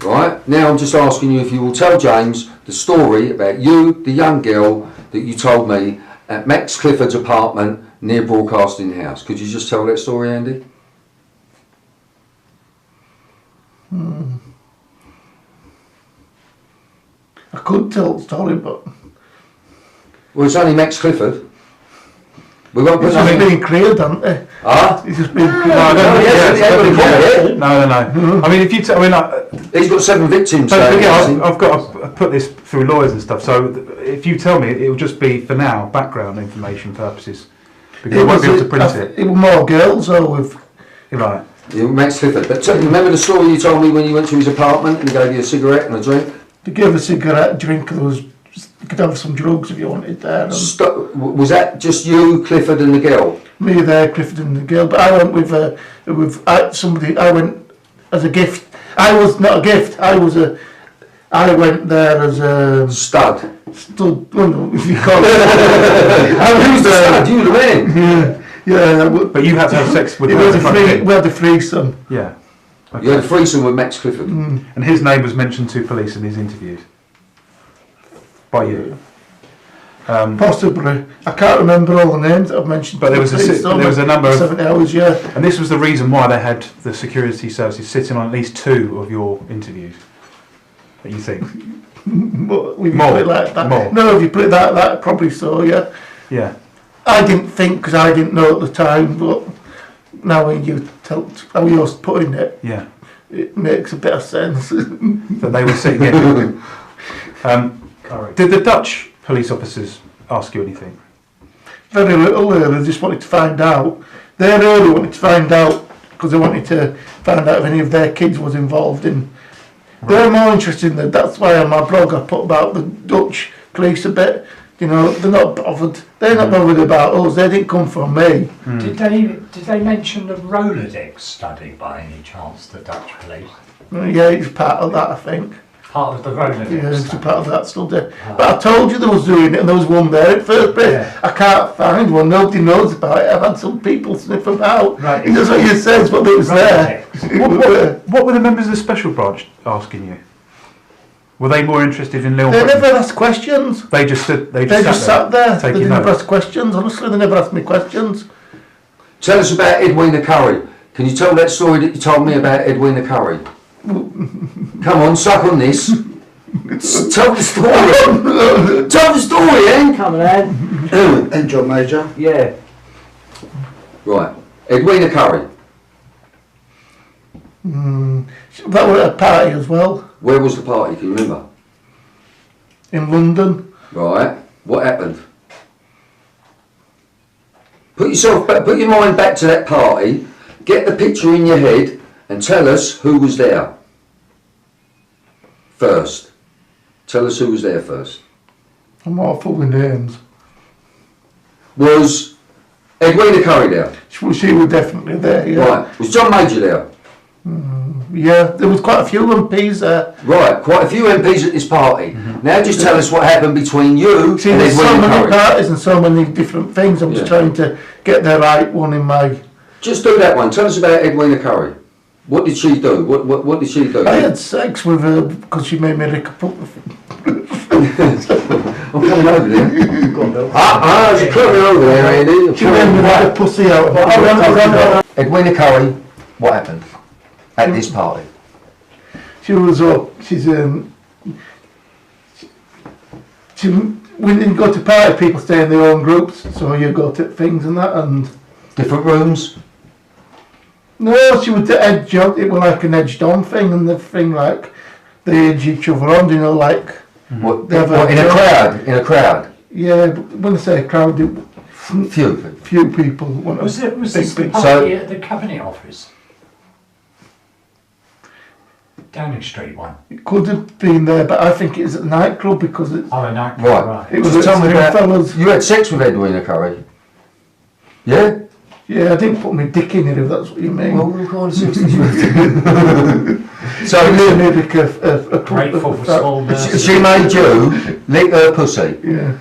Right, now I'm just asking you if you will tell James the story about you, the young girl that you told me at Max Clifford's apartment near Broadcasting House. Could you just tell that story, Andy? I could tell the story, but Well, it's only Max Clifford. We won't put it's just nothing... being cleared, hasn't it? Ah? It's just being cleared. No, he hasn't, he hasn't got it. No. I mean, if you I mean, He's got 7 victims. so saying again, anything. I've got to put this through lawyers and stuff. So if you tell me, it will just be for now background information purposes because I won't be able to print it. It was more girls, though, with You're right. Yeah, Max Clifford. But remember the story you told me when you went to his apartment and he gave you a cigarette and a drink? they gave a cigarette, a drink, and there was, you could have some drugs if you wanted there. And Was that just you, Clifford and the girl? me there, Clifford and the girl, but I went with somebody. I went as a gift. I was not a gift. I went there as a Stud. stud. Well, if you call it. I Who's was the there. stud? You the man. Yeah. But you had to have sex with It her was in front of him. we had a threesome. Yeah. You had a threesome with Max Clifford. And his name was mentioned to police in his interviews by you. Possibly. I can't remember all the names that I've mentioned. But there was a number of 70 hours, yeah. And this was the reason why they had the security services sitting on at least 2 of your interviews. That you think? But we More. put it like that. More. No, if you put it like that, probably so, yeah. Yeah. I didn't think, because I didn't know at the time, but now when you tell how you're putting it, Yeah. it makes a bit of sense. That they were sitting in. Did the Dutch police officers ask you anything? Very little, they just wanted to find out. They really wanted to find out, because they wanted to find out if any of their kids was involved in. They're more interested in that. That's why on my blog I put about the Dutch police a bit. You know, they're not bothered. They're not bothered about us. They didn't come from me. Did they mention the Rolodex study by any chance, the Dutch police? Yeah, it's part of that, I think. Part of the Rolodex Yeah, it's a study? part of that study. But I told you they was doing it, and there was one there at first place. Yeah. I can't find one. Nobody knows about it. I've had some people sniff about. Right. That's what you said, but it was there. It was there. What were the members of the special branch asking you? Were they more interested in Leon They Britton? never asked questions. They just stood. They They just sat there. They taking never notes. asked questions. Honestly, they never asked me questions. Tell us about Edwina Curry. Can you tell that story that you told me about Edwina Curry? Come on, suck on this. Tell the story. Tell the story, Anne. Come on, Anne. And John Major. Yeah. Right. Edwina Curry. That was at a party as well Where was the party? Can you remember? in London. Right. What happened? Put your mind back to that party. Get the picture in your head and tell us who was there. First. Tell us who was there first. I'm awful with names. Was Edwina Curry there? She was definitely there. Yeah. Right. Was John Major there? Yeah. There was quite a few MPs there. Right. Quite a few MPs at this party. Now just tell us what happened between you See, and there's so Edwina many Curry. parties and so many different things. I'm just Yeah. trying to get the right one in my. Just do that one. Tell us about Edwina Curry. What did she do? What did she do? I had sex with her because she made me lick a pup. I'm coming over there. She's coming over there, Andy. She made me like a pussy out of it. Edwina Curry, what happened at this party? She was up, when you go to party, people stay in their own groups, so you go to things and that, and... Different rooms? No, she was the edge on, it was like an edged on thing, and the thing like, they edge each other on, you know, like... What, They have what, in a joke. crowd? In a crowd? Yeah, but when I say a crowd, Few. few people want Was to... this the big- party at the Cabinet Office? Downing Street one. It could have been there, but I think it was at the nightclub because it, Oh, a night Right. right. it was So at tell me about, fellas. you had sex with Edwina Curry? Yeah? Yeah, I didn't put my dick in it, if that's what you mean. Well, what kind of sex did you have? So, Maybe a Grateful for small mercy. she made you lick her pussy. Yeah.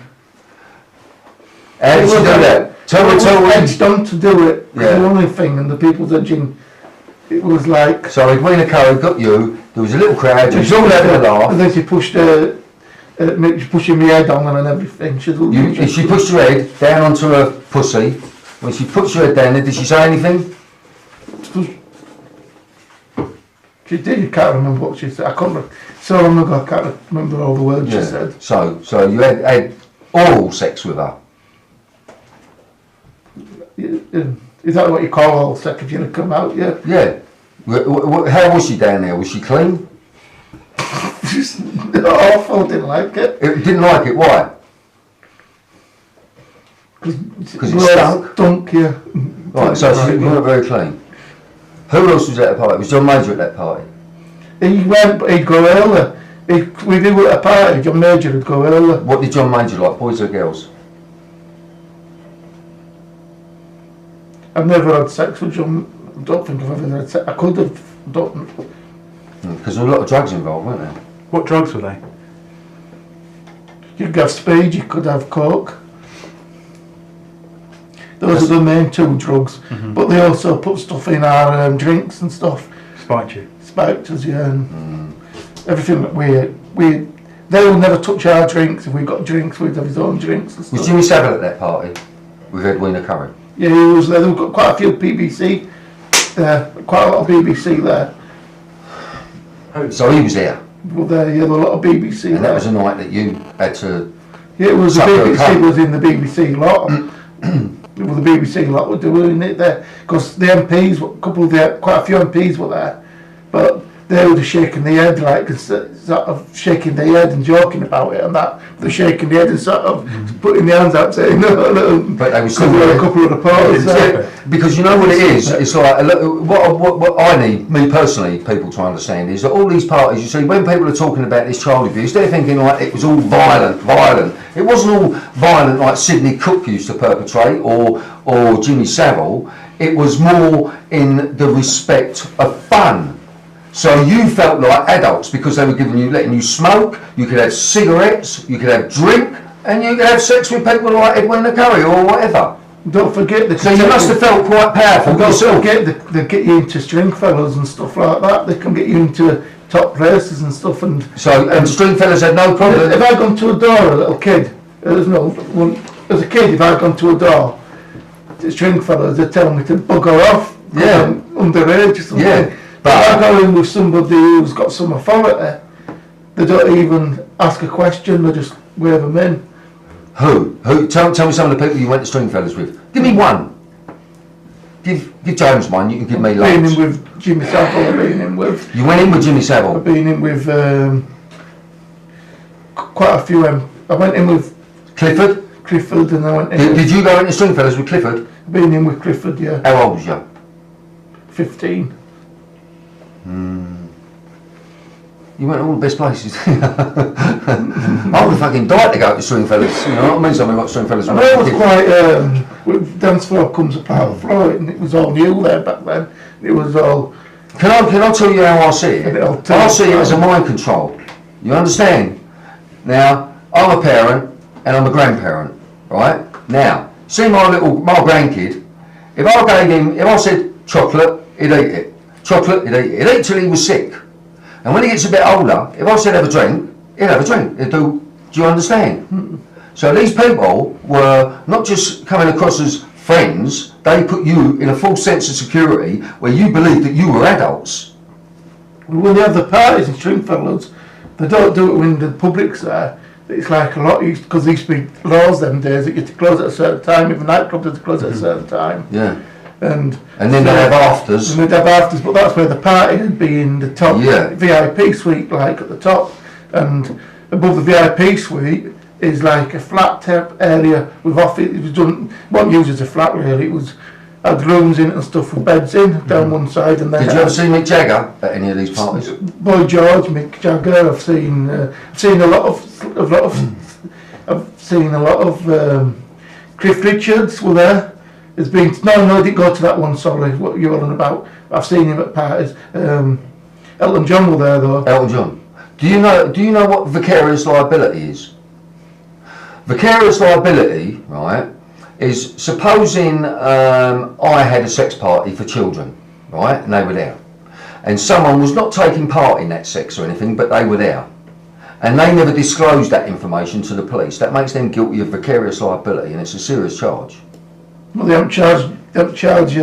How did she do that? Tell me, edged on to do it. Yeah. The only thing, and the people's edging, it was like... So Edwina Curry got you, there was a little crowd, you was all having a And laugh. then she pushed she pushing my head on and everything. She She pushed her head down onto her pussy. When she puts her head down there, did she say anything? She did, I can't remember what she said. I can't remember. So long ago, I can't remember all the words she said. So you had oral sex with her? Is that what you call all sex if you come out, yeah? Yeah. How was she down there? Was she clean? Awful, didn't like it. Didn't like it, why? Because it stunk? Stunk, yeah. Right, so she wasn't very clean. Who else was at the party? Was John Major at that party? He went, but he'd go early. We do at a party, John Major would go early. What did John Major like, boys or girls? I've never had sex with John. I don't think I've ever had sex. I could have, don't. Because there were a lot of drugs involved, weren't there? What drugs were they? You could have speed, you could have coke. Those are the main two drugs. But they also put stuff in our drinks and stuff. Spiked you? Spiked us, yeah. And everything that they will never touch our drinks. If we got drinks, we'd have his own drinks and stuff. Was Jimmy Savile at that party with Edwina Curry? Yeah, he was there. They've got quite a few BBC there, quite a lot of BBC there. So he was there, Well, there, yeah, there were a lot of BBC and there. that was a night that you had to... Yeah, it was the Suck her BBC cunt. was in the BBC lot. Well, the BBC lot were doing it there because the MPs, quite a few MPs were there, but they were just shaking their head like sort of shaking their head and joking about it and that. They're shaking their head and sort of putting their hands out saying no. But they were still Because there were there. a couple of reporters there. Because you know what it is, it's like, what I need, me personally, people to understand is that all these parties, you see, when people are talking about this child abuse, they're thinking like it was all violent. It wasn't all violent like Sidney Cook used to perpetrate or Jimmy Savile. It was more in the respect of fun. So you felt like adults because they were letting you smoke, you could have cigarettes, you could have drink, and you could have sex with people like Edwina Curry or whatever. Don't forget So you must have felt quite powerful Don't yourself. forget they get you into Stringfellas and stuff like that. They can get you into top places and stuff. And Stringfellas had no problem. if I'd gone to a door, a little kid, as a kid, if I'd gone to a door, the Stringfellas, they'd tell me to bugger off. Yeah. I'm underage or something. Yeah, But if I go in with somebody who's got some authority, they don't even ask a question. They just wave them in. Who? Tell me some of the people you went to Stringfellas with. Give me one. Give James one, you can give me I've been loads. in with Jimmy Savile, I've been in with... You went in with Jimmy I've Savile. been in with quite a few. I went in with Clifford? Clifford and I went in Did you go into Stringfellas with Clifford? I've been in with Clifford, yeah. How old was you? 15. You went to all the best places. I would have fucking died to go to Stringfellas. You know what I mean? Something like Stringfellas. And I was quite, with dance floor comes a part of floor and it was all new there back then. It was all... Can I tell you how I see it? I'll tell I you. see it as a mind control. You understand? Now, I'm a parent and I'm a grandparent, right? Now, see my grandkid, if I said chocolate, he'd eat it. Chocolate, he'd eat it. He'd eat till he was sick. And when he gets a bit older, if I said have a drink, he'd have a drink. He'd do Do you understand? So these people were not just coming across as friends, they put you in a false sense of security where you believed that you were adults. When they have the parties in Stringfellows, they don't do it when the public's there. It's like a lot, because there used to be laws them days that you had to close at a certain time, even nightclubs had to close at a certain time. Yeah. And then they have afters. And they'd have afters, but that's where the party would be in the top VIP suite, like at the top. And above the VIP suite is like a flat type area with office. It was done, wasn't used as a flat really, it was had rooms in it and stuff with beds in down one side. And then Did you ever see Mick Jagger at any of these parties? Boy George, Mick Jagger, I've seen a lot of Cliff Richards were there. There's been no, I didn't go to that one. Sorry, what you're on about. I've seen him at parties. Elton John were there though. Elton John. Do you know what vicarious liability is? Vicarious liability, right, is supposing I had a sex party for children, right, and they were there, and someone was not taking part in that sex or anything, but they were there, and they never disclosed that information to the police. That makes them guilty of vicarious liability, and it's a serious charge. Well, they haven't charged they haven't charged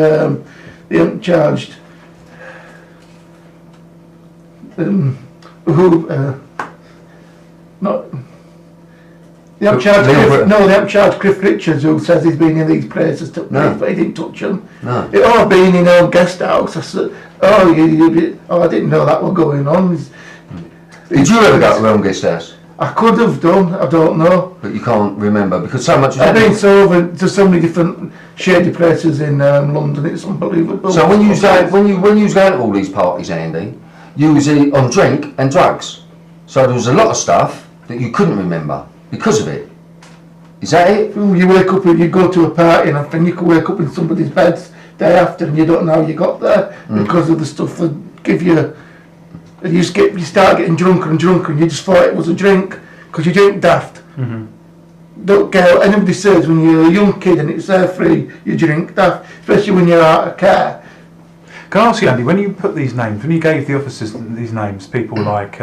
Cliff Richards, who says he's been in these places, but he didn't touch them. No. It all been in a guest house. I said, I didn't know that was going on. Did you ever go to your own guest house? I could have done, I don't know. But you can't remember because so much. I've been to so many different shady places in London. It's unbelievable. So when you was going to all these parties, Andy, you was on drink and drugs. So there was a lot of stuff that you couldn't remember because of it. Is that it? You wake up and you go to a party and then you can wake up in somebody's bed day after and you don't know how you got there because of the stuff that give you. And you start getting drunker and drunker and you just thought it was a drink because you drink daft. Don't care what anybody says when you're a young kid and it's there free, you drink daft, especially when you're out of care. Can I ask you, Andy, when you put these names, when you gave the officers these names, people like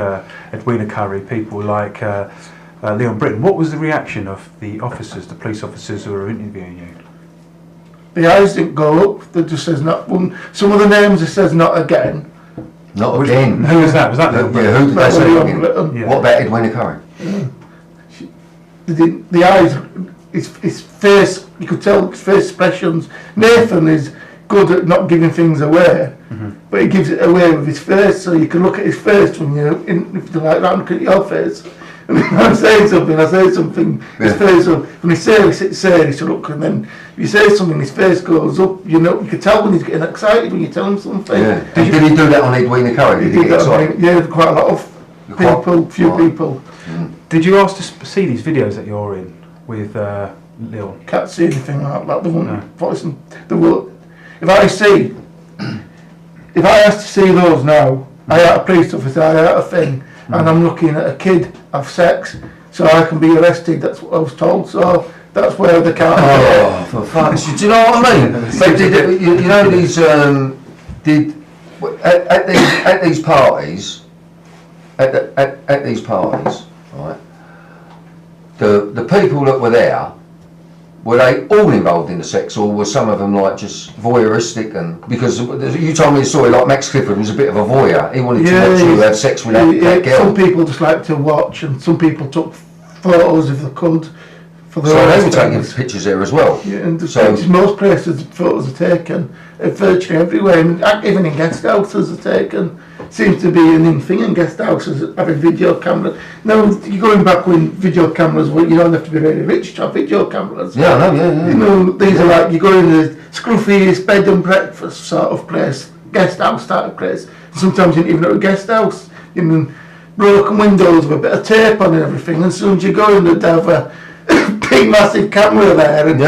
Edwina Curry, people like Leon Britton, what was the reaction of the officers, the police officers who were interviewing you? The eyes didn't go up, they just says not one. Some of the names it says not again. Not again. Who was that? Was that Leon Britton? Yeah, who did they say Leon again? Britton. Yeah. What about Edwina Curry? The eyes, his face, you could tell his face expressions. Nathan is good at not giving things away, but he gives it away with his face, so you can look at his face when you're in, if you like that, look at your face. And when I say something, his face up. When he says to look, and then if you say something, his face goes up. You know, you can tell when he's getting excited when you tell him something. Yeah. Did he do that on Edwina Curry? He did that on, quite a lot of people. Did you ask to see these videos that you're in with Leon? Can't see anything like that. If I ask to see those now, I had a police officer, I had a thing, and I'm looking at a kid have sex, so I can be arrested. That's what I was told. So that's where they can't. Oh, for fuck's sake! Do you know what I mean? They did. You know these at these parties. At these parties, right? The people that were there, were they all involved in the sex, or were some of them like just voyeuristic? And because you told me a story like Max Clifford was a bit of a voyeur. He wanted to watch you have sex with that girl. Some people just like to watch, and some people took photos if they could. So they were taking pictures there as well. Yeah, and most places photos are taken, virtually everywhere. I mean, even in guest houses are taken. Seems to be an in thing in guest houses, having video cameras. Now, you're going back when video cameras, well, you don't have to be really rich to have video cameras. Yeah, I know, yeah. You know, these are like, you go in the scruffiest bed and breakfast sort of place, guest house type of place. Sometimes you don't even know a guest house. You mean, broken windows with a bit of tape on and everything, and as soon as you go in, they'd have a big massive camera there. And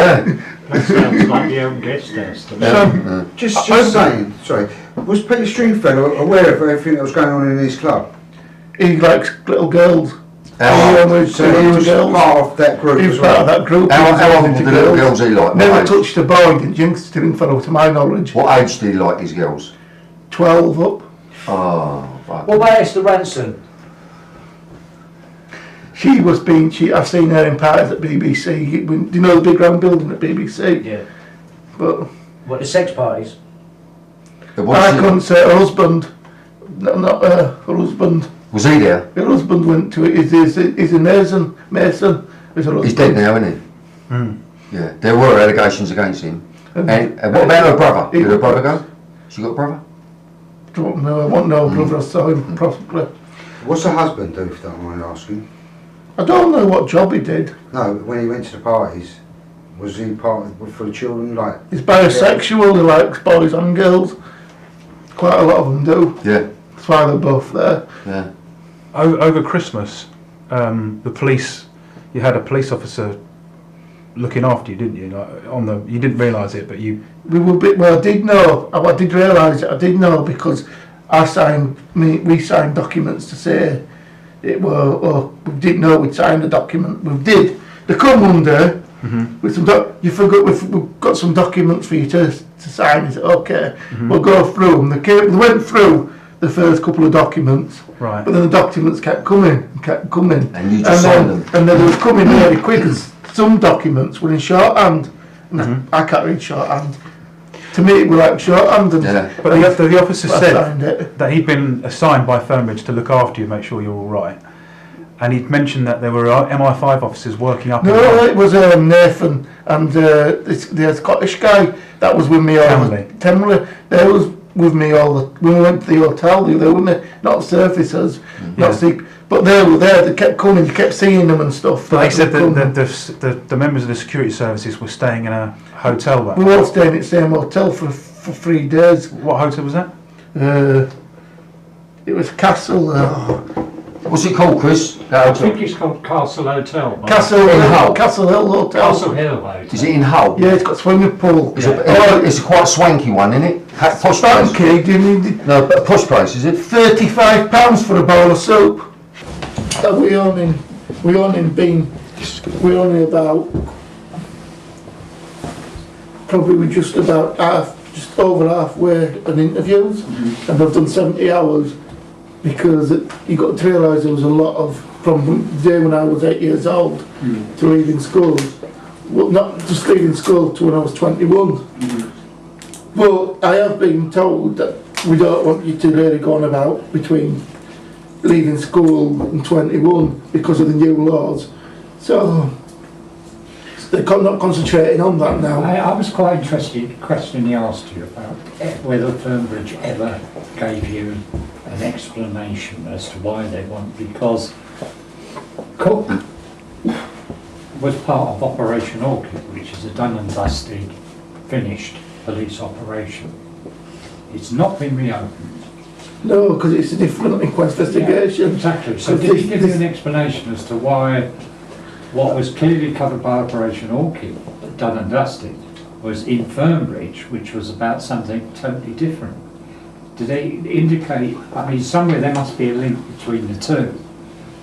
That sounds like the own guest house to me. Just saying, sorry, was Peter Stringfellow aware of everything that was going on in his club? He likes little girls. So he was part of that group He was as part of well? that group. How old did the little girls he like? Never touched a boy, didn't Jinx Stringfellow, to my knowledge. What age did he like his girls? 12 up. Oh, fuck. What about Esther Ranson? I've seen her in parties at BBC. Do you know the big round building at BBC? Yeah. But What, the sex parties? But I what's couldn't say her husband, not her husband. was he there? Her husband went to it. He's a Mason. Is her He's dead husband. now, isn't he? Yeah, there were allegations against him. And- And what about her brother? He- Did her brother go? She got a brother? Don't know. I won't know. Brother, I saw him possibly. What's her husband do, if you don't mind asking? I don't know what job he did. No, when he went to the parties, was he part of, for the children, like... He's bisexual. He likes boys and girls. Quite a lot of them do. Yeah, That's why they're both there. yeah. Over Christmas, the police, you had a police officer looking after you, didn't you? Like you didn't realise it, but you. We were well. I did know. I did realise it. I did know because we signed documents to say it were. Well, we didn't know we'd signed a document. We did. They come one day with some. You forgot. We've got some documents for you to sign. Is it okay? We'll go through them. They went through the first couple of documents. Right. But then the documents kept coming and kept coming. And you just signed them. And then they were coming really quick. Some documents were in shorthand. And I can't read shorthand. To me, it was like shorthand. And Yeah. But the officer I signed said it. that he'd been assigned by Fernbridge to look after you, make sure you're all right. And he'd mentioned that there were MI5 officers working up. No, in it was Nathan and the Scottish guy that was with me all Temley. They was with me all the when we went to the hotel. They were with me, not surfacers, not sick, but they were there. They kept coming, kept seeing them and stuff. They said that the members of the security services were staying in a hotel. That We were all staying at the same hotel for 3 days. What hotel was that? It was Castle. What's it called, Chris? That I hotel? think it's called Castle Hotel. Mike. Castle In Hull. Castle Hill Hotel. Castle Hill Hotel. Is it in Hull? Yeah, it's got swimming pool. It's a quite swanky one, isn't it? Posh place. Spanky, didn't it? No, but a posh place, is it? £35 for a bowl of soup. We only about probably we're just over halfway in interviews, and I've done 70 hours because you got to realise there was a lot of from the day when I was 8 years old to leaving school. Well, not just leaving school to when I was 21. But I have been told that we don't want you to really go on about between leaving school and 21 because of the new laws. So they're not concentrating on that now. I was quite interested in the question he asked you about whether Fernbridge ever gave you an explanation as to why they want, because Cook was part of Operation Orchid, which is a done and dusted, finished police operation. It's not been reopened. No, because it's a different investigation. Yeah, exactly. So did he give you an explanation as to why what was clearly covered by Operation Orchid, done and dusted, was in Fernbridge, which was about something totally different? Did they indicate, I mean, somewhere there must be a link between the two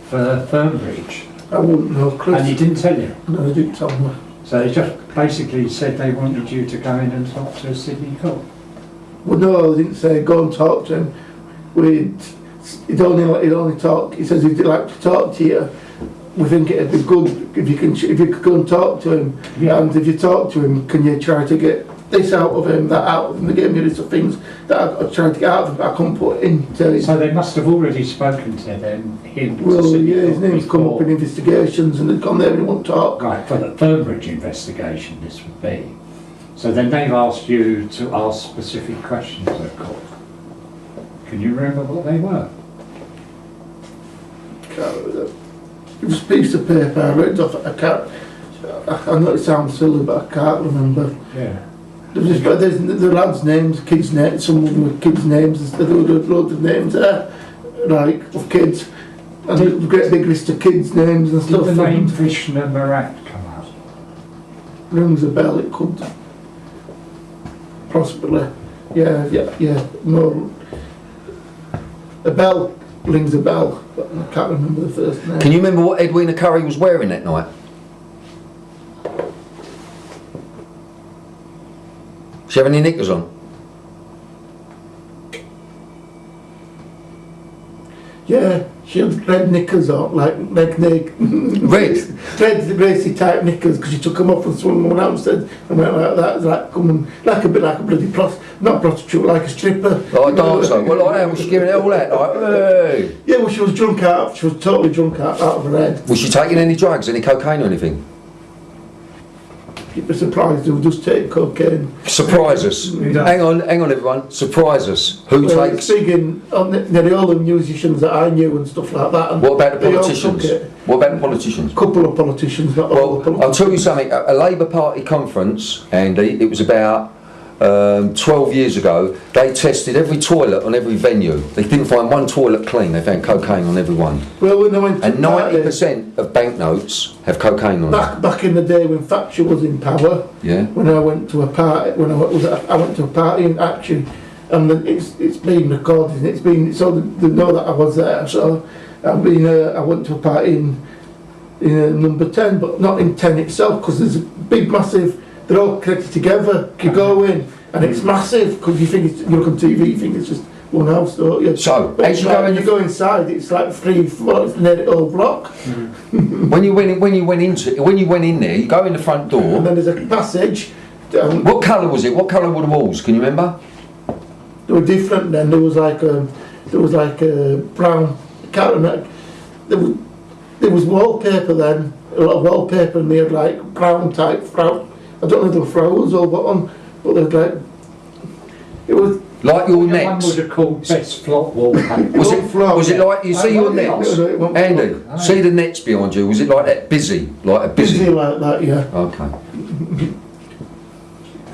for Fernbridge, I wouldn't know, Chris. and he didn't tell you? No, they didn't tell me. So they just basically said they wanted you to go in and talk to Sidney Cook. Well, no, they didn't say go and talk to him. He'd only talk. He says he'd like to talk to you. We think it'd be good if you could go and talk to him. Yeah. And if you talk to him, can you try to get this out of him, that out of him? They gave me a list of things that I tried to get out of him, but I couldn't put into his. So they must have already spoken to him. Well, yeah, his name's come up in investigations, and they've gone there and he won't talk. Right, for the Fernbridge investigation this would be. So then they've asked you to ask specific questions at court. Can you remember what they were? It was a piece of paper I read off. I know it sounds silly, but I can't remember. Yeah. There's the lads' names, kids' names, some of them were kids' names, there were loads of names there, like, of kids. And a great big list of kids' names and Did stuff. the name Vishnu Marat come up? Rings a bell, it could. Possibly. Yeah, no. A bell rings a bell, but I can't remember the first name. Can you remember what Edwina Curry was wearing that night? She have any knickers on? Yeah, she had red knickers on, like red, racy type knickers, because she took them off and swung them out and went like that. It was like coming, like a bit like a bloody not prostitute, like a stripper. Like a dancer. Well, like that, was she giving it all that? Like, hey. Yeah, well, she was drunk out. She was totally drunk out of her head. Was she taking any drugs, any cocaine or anything? You'd be surprised they would just take cocaine. Surprise us. Hang on, everyone. Surprise us. Who Well, takes? it's big in nearly all the musicians that I knew and stuff like that. And What about the they all politicians? took it. What about the politicians? Couple of politicians, not all the Well, politicians. I'll tell you something. A Labour Party conference, Andy, it was about 12 years ago. They tested every toilet on every venue. They didn't find one toilet clean. They found cocaine on every one. Well, when I went to And 90% of banknotes have cocaine on them. back in the day when Thatcher was in power, Yeah. when I went to a party, I went to a party in Action, and it's been recorded. It's been so they know that I was there. So I went to a party in number 10, but not in 10 itself, because there's a big massive. They're all connected together. You go in, and it's massive, because you look on TV, you think it's just one house, don't you? So, But as you like, go when in, you go inside, it's like 3 floors, nearly the whole block. when you went in there, you go in the front And door. then there's a passage down. What colour was it? What colour were the walls? Can you remember? They were different then. There was like a brown. I can't remember. There was wallpaper then. A lot of wallpaper, and they had like brown type. I don't know if they were flowers or what on, but they had like. It was. Like your One nets. would have called best flop wallpaper. Was it like you see your nets? No, it wasn't Andy, Oh. see the nets behind you. Was it like that busy? Like a busy busy? like that, yeah. Okay.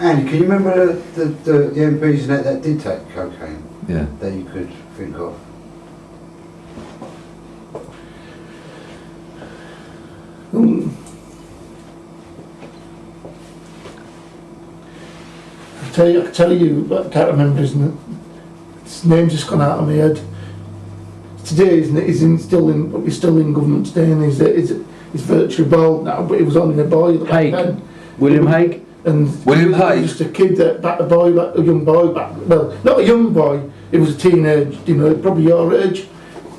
Andy, can you remember the MPs that did take cocaine Yeah. that you could think of? I can tell you, but I can't remember his name. His name's just gone out of my head. Today, isn't it? He's still in government today, and he's virtually bald now. But he was only a boy back Haig. then. William Hague. And William he was Hague? just a kid a young boy back. Well, not a young boy. He was a teenage. Probably your age.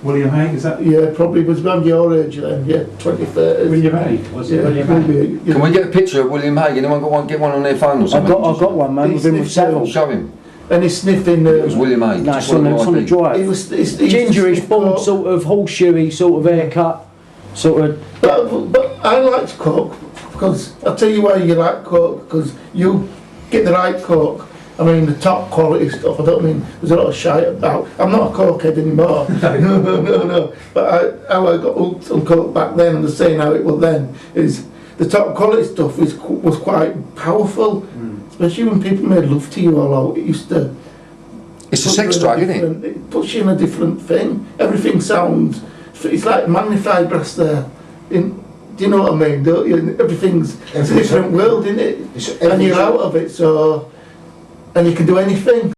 William Hague, is that? Yeah, probably was around your age then. Yeah, 20, 30. William Hague, was it Yeah, William Hague? maybe, yeah. Can we get a picture of William Hague? Anyone get one on their phone or I've something? got one, man. We've been with several. Show him. And he's sniffing. It was William Hague. No, Just it's on the, one it's on the ID. He drive. was. He Gingerish, bald, sort of horseshoey, sort of haircut, sort of. But I liked Coke because I'll tell you why you like Coke, because you get the right Coke. I mean the top quality stuff. I don't mean there's a lot of shite about. I'm not a cokehead anymore. No. But how I got hooked on Coke back then, and the saying how it was then is the top quality stuff was quite powerful, especially when people made love to you all out. It used to. It's a put sex you in drug, isn't it? It puts you in a different thing. Everything sounds. It's like magnified glass there. Do you know what I mean? Don't you? It's a different world, isn't it? And you're out of it, so. And you can do anything.